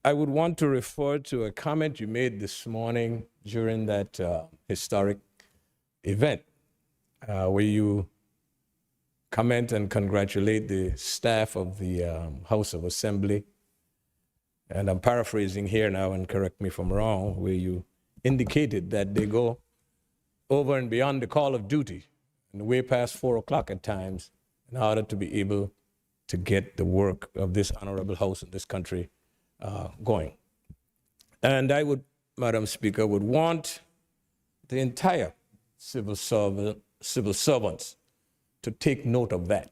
I would want to refer to a comment you made this morning during that historic event where you comment and congratulate the staff of the House of Assembly. And I'm paraphrasing here now, and correct me if I'm wrong, where you indicated that they go over and beyond the call of duty and way past 4 o'clock at times in order to be able to get the work of this honorable House in this country going. And I would, Madam Speaker, would want the entire civil servants to take note of that.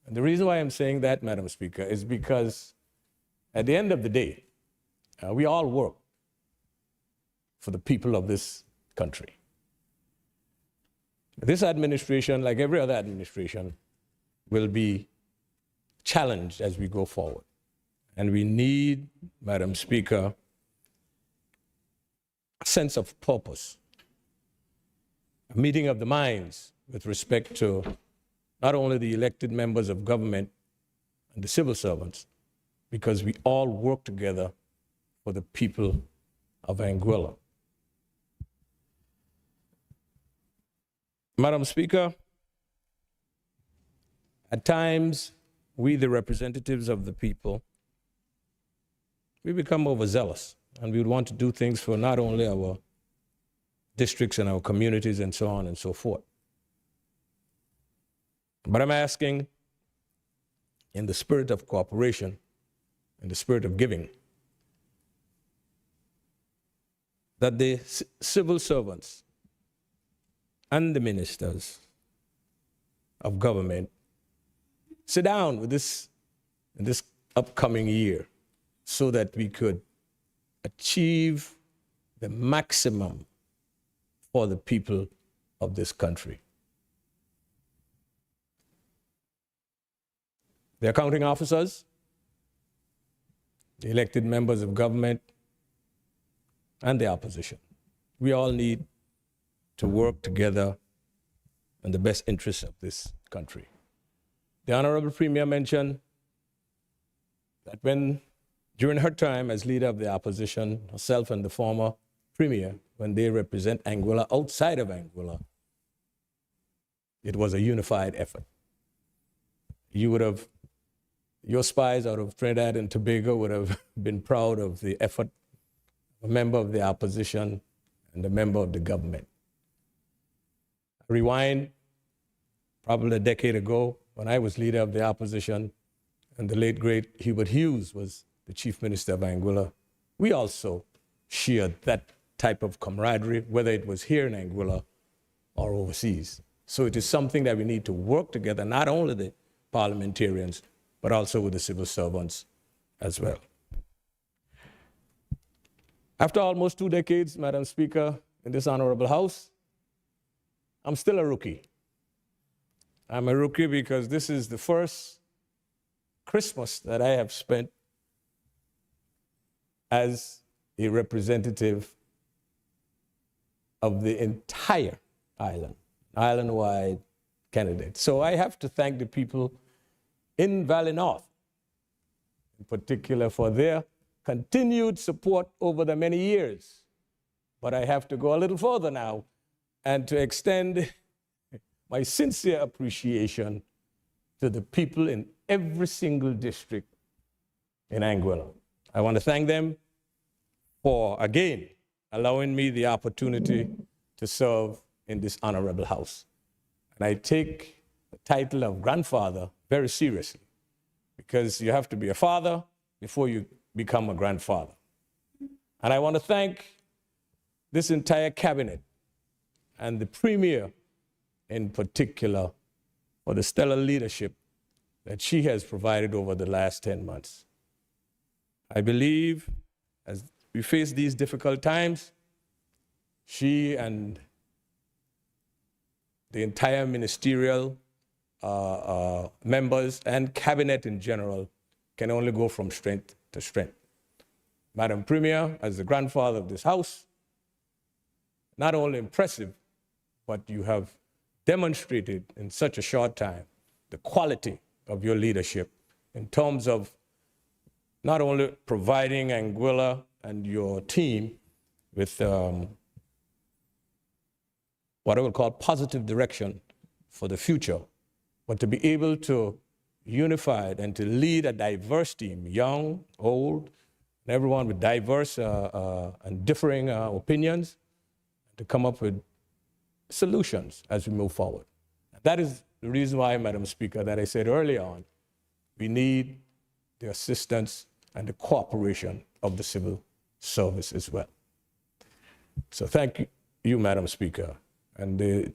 And the reason why I'm saying that, Madam Speaker, is because at the end of the day, we all work for the people of this country. This administration, like every other administration, will be challenged as we go forward. And we need, Madam Speaker, a sense of purpose, a meeting of the minds with respect to not only the elected members of government and the civil servants, because we all work together for the people of Anguilla. Madam Speaker, at times, we, the representatives of the people, we become overzealous, and we would want to do things for not only our districts and our communities and so on and so forth. But I'm asking, in the spirit of cooperation, in the spirit of giving, that the civil servants and the ministers of government sit down with this in this upcoming year so that we could achieve the maximum for the people of this country. The accounting officers, the elected members of government, and the opposition. We all need to work together in the best interests of this country. The Honorable Premier mentioned that during her time as leader of the opposition, herself and the former Premier, when they represent Anguilla outside of Anguilla, it was a unified effort. Your spies out of Trinidad and Tobago would have been proud of the effort of a member of the opposition and a member of the government. Rewind probably a decade ago when I was leader of the opposition and the late great Hubert Hughes was the chief minister of Anguilla. We also shared that type of camaraderie, whether it was here in Anguilla or overseas. So it is something that we need to work together, not only the parliamentarians, but also with the civil servants as well. After almost 2 decades, Madam Speaker, in this honorable House, I'm still a rookie. I'm a rookie because this is the first Christmas that I have spent as a representative of the entire island, island-wide candidate. So I have to thank the people in Valley North, in particular, for their continued support over the many years. But I have to go a little further now and to extend my sincere appreciation to the people in every single district in Anguilla. I want to thank them for, again, allowing me the opportunity to serve in this honorable House. And I take the title of grandfather very seriously, because you have to be a father before you become a grandfather. And I want to thank this entire cabinet and the Premier in particular for the stellar leadership that she has provided over the last 10 months. I believe as we face these difficult times, she and the entire ministerial members and cabinet in general can only go from strength to strength. Madam Premier, as the grandfather of this House, not only impressive, but you have demonstrated in such a short time the quality of your leadership in terms of not only providing Anguilla and your team with what I would call positive direction for the future, but to be able to unify and to lead a diverse team, young, old, and everyone with diverse and differing opinions, to come up with solutions as we move forward. That is the reason why, Madam Speaker, that I said earlier on, we need the assistance and the cooperation of the civil service as well. So thank you, Madam Speaker, and the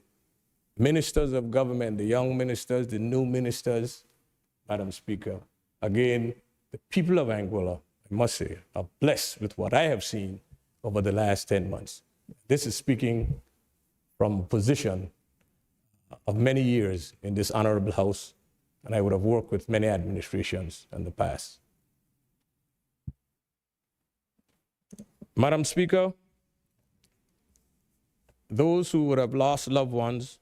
ministers of government, the young ministers, the new ministers, Madam Speaker. Again, the people of Anguilla, I must say, are blessed with what I have seen over the last 10 months. This is speaking from a position of many years in this honorable House, and I would have worked with many administrations in the past. Madam Speaker, those who would have lost loved ones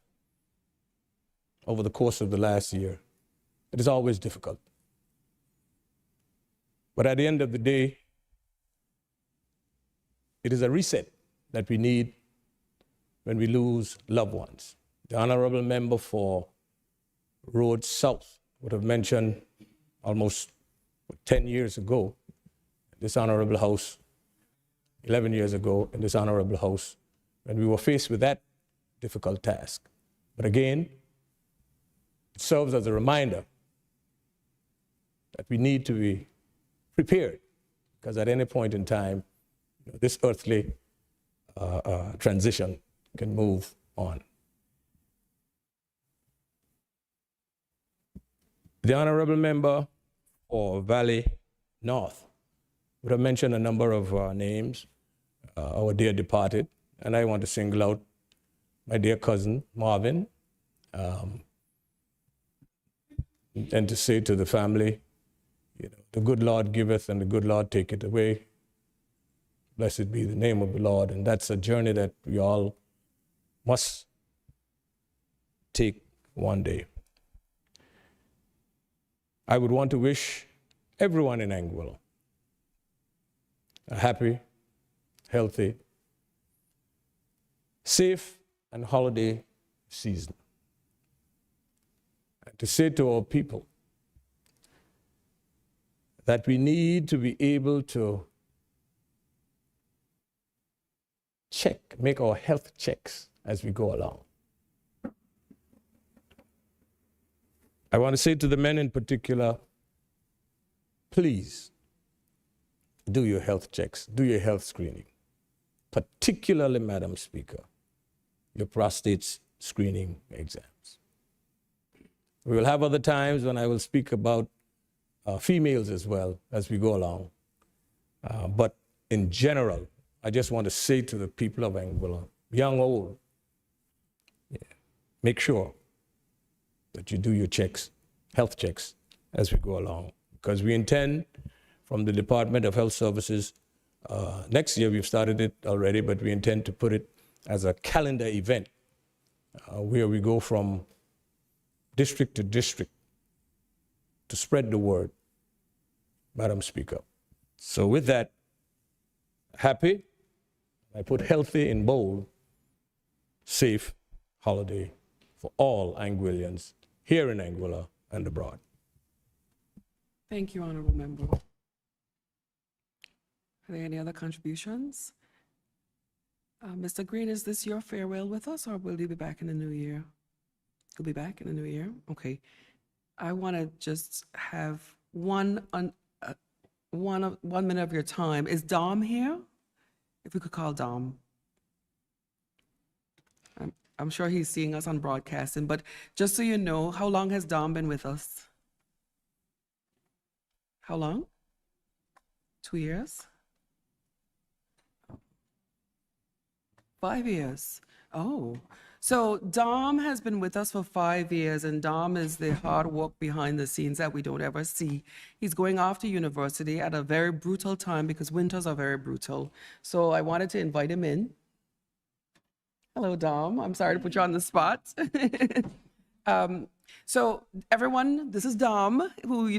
over the course of the last year, it is always difficult. But at the end of the day, it is a reset that we need when we lose loved ones. The honorable member for Road South would have mentioned almost 10 years ago, this honorable House, 11 years ago in this honorable House, when we were faced with that difficult task. But again, it serves as a reminder that we need to be prepared, because at any point in time, this earthly transition can move on. The honorable member for Valley North would have mentioned a number of names, our dear departed, and I want to single out my dear cousin, Marvin, and to say to the family, the good Lord giveth and the good Lord taketh away. Blessed be the name of the Lord. And that's a journey that we all must take one day. I would want to wish everyone in Anguilla a happy, healthy, safe, and holiday season. And to say to our people that we need to be able to make our health checks as we go along. I want to say to the men in particular, please do your health checks, do your health screening. particularly, Madam Speaker, your prostate screening exams. We will have other times when I will speak about females as well as we go along. But in general, I just want to say to the people of Anguilla, young, old, make sure that you do your checks, health checks, as we go along. Because we intend, from the Department of Health Services, next year, we've started it already, but we intend to put it as a calendar event where we go from district to district to spread the word, Madam Speaker. So with that, happy, I put healthy in bold, safe holiday for all Anguillians here in Anguilla and abroad. Thank you, Honorable Member. Are there any other contributions? Mr. Green, is this your farewell with us, or will you be back in the new year? You'll be back in the new year? Okay. I want to just have 1 minute of your time. Is Dom here? If we could call Dom. I'm sure he's seeing us on broadcasting, but just so you know, how long has Dom been with us? How long? 2 years? 5 years. Oh, so Dom has been with us for 5 years, and Dom is the hard work behind the scenes that we don't ever see. He's going off to university at a very brutal time because winters are very brutal. So I wanted to invite him in. Hello, Dom. I'm sorry to put you on the spot. So everyone, this is Dom, who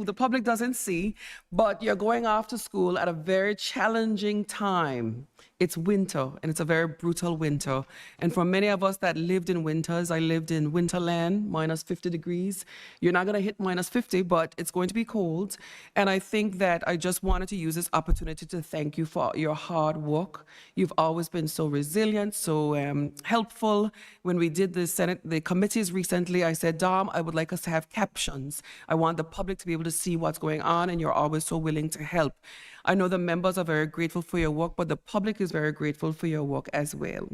the public doesn't see, but you're going off to school at a very challenging time. It's winter, and it's a very brutal winter. And for many of us that lived in winters, I lived in winterland, minus 50 degrees. You're not going to hit minus 50, but it's going to be cold. And I think that I just wanted to use this opportunity to thank you for your hard work. You've always been so resilient, so helpful. When we did the committees recently, I said, Dom, I would like us to have captions. I want the public to be able to see what's going on, and you're always so willing to help. I know the members are very grateful for your work, but the public is very grateful for your work as well.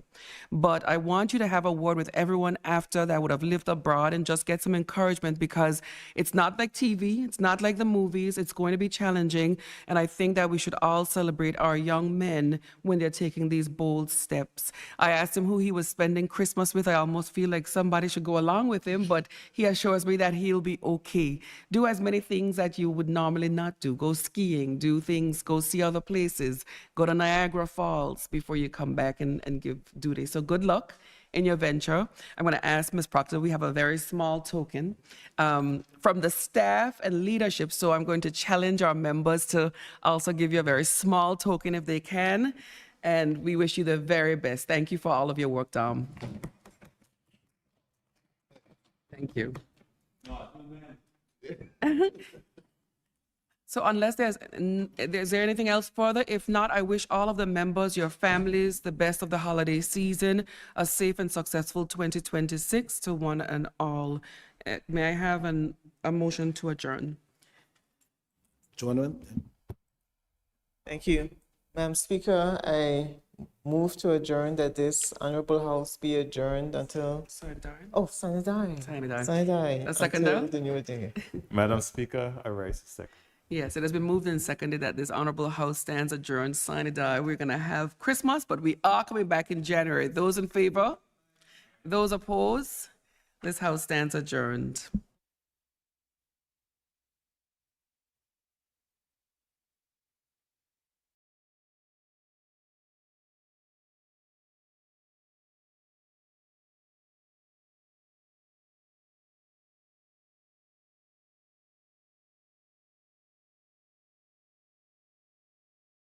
But I want you to have a word with everyone after that would have lived abroad and just get some encouragement, because it's not like TV, it's not like the movies, it's going to be challenging. And I think that we should all celebrate our young men when they're taking these bold steps. I asked him who he was spending Christmas with. I almost feel like somebody should go along with him, but he assures me that he'll be okay. Do as many things that you would normally not do. Go skiing, do things, go see other places, go to Niagara Falls before you come back and give duty. So good luck in your venture. I'm going to ask Ms. Proctor, we have a very small token from the staff and leadership. So I'm going to challenge our members to also give you a very small token if they can. And we wish you the very best. Thank you for all of your work, Dom. Thank you. So unless is there anything else further? If not, I wish all of the members, your families, the best of the holiday season, a safe and successful 2026 to one and all. May I have a motion to adjourn? Joanne? Thank you. Madam Speaker, I move to adjourn that this Honorable House be adjourned until... Sanidai. A seconder? The new thing. Madam Speaker, I raise a second. Yes, it has been moved and seconded that this Honorable House stands adjourned. Sine die. We're going to have Christmas, but we are coming back in January. Those in favor? Those opposed? This House stands adjourned.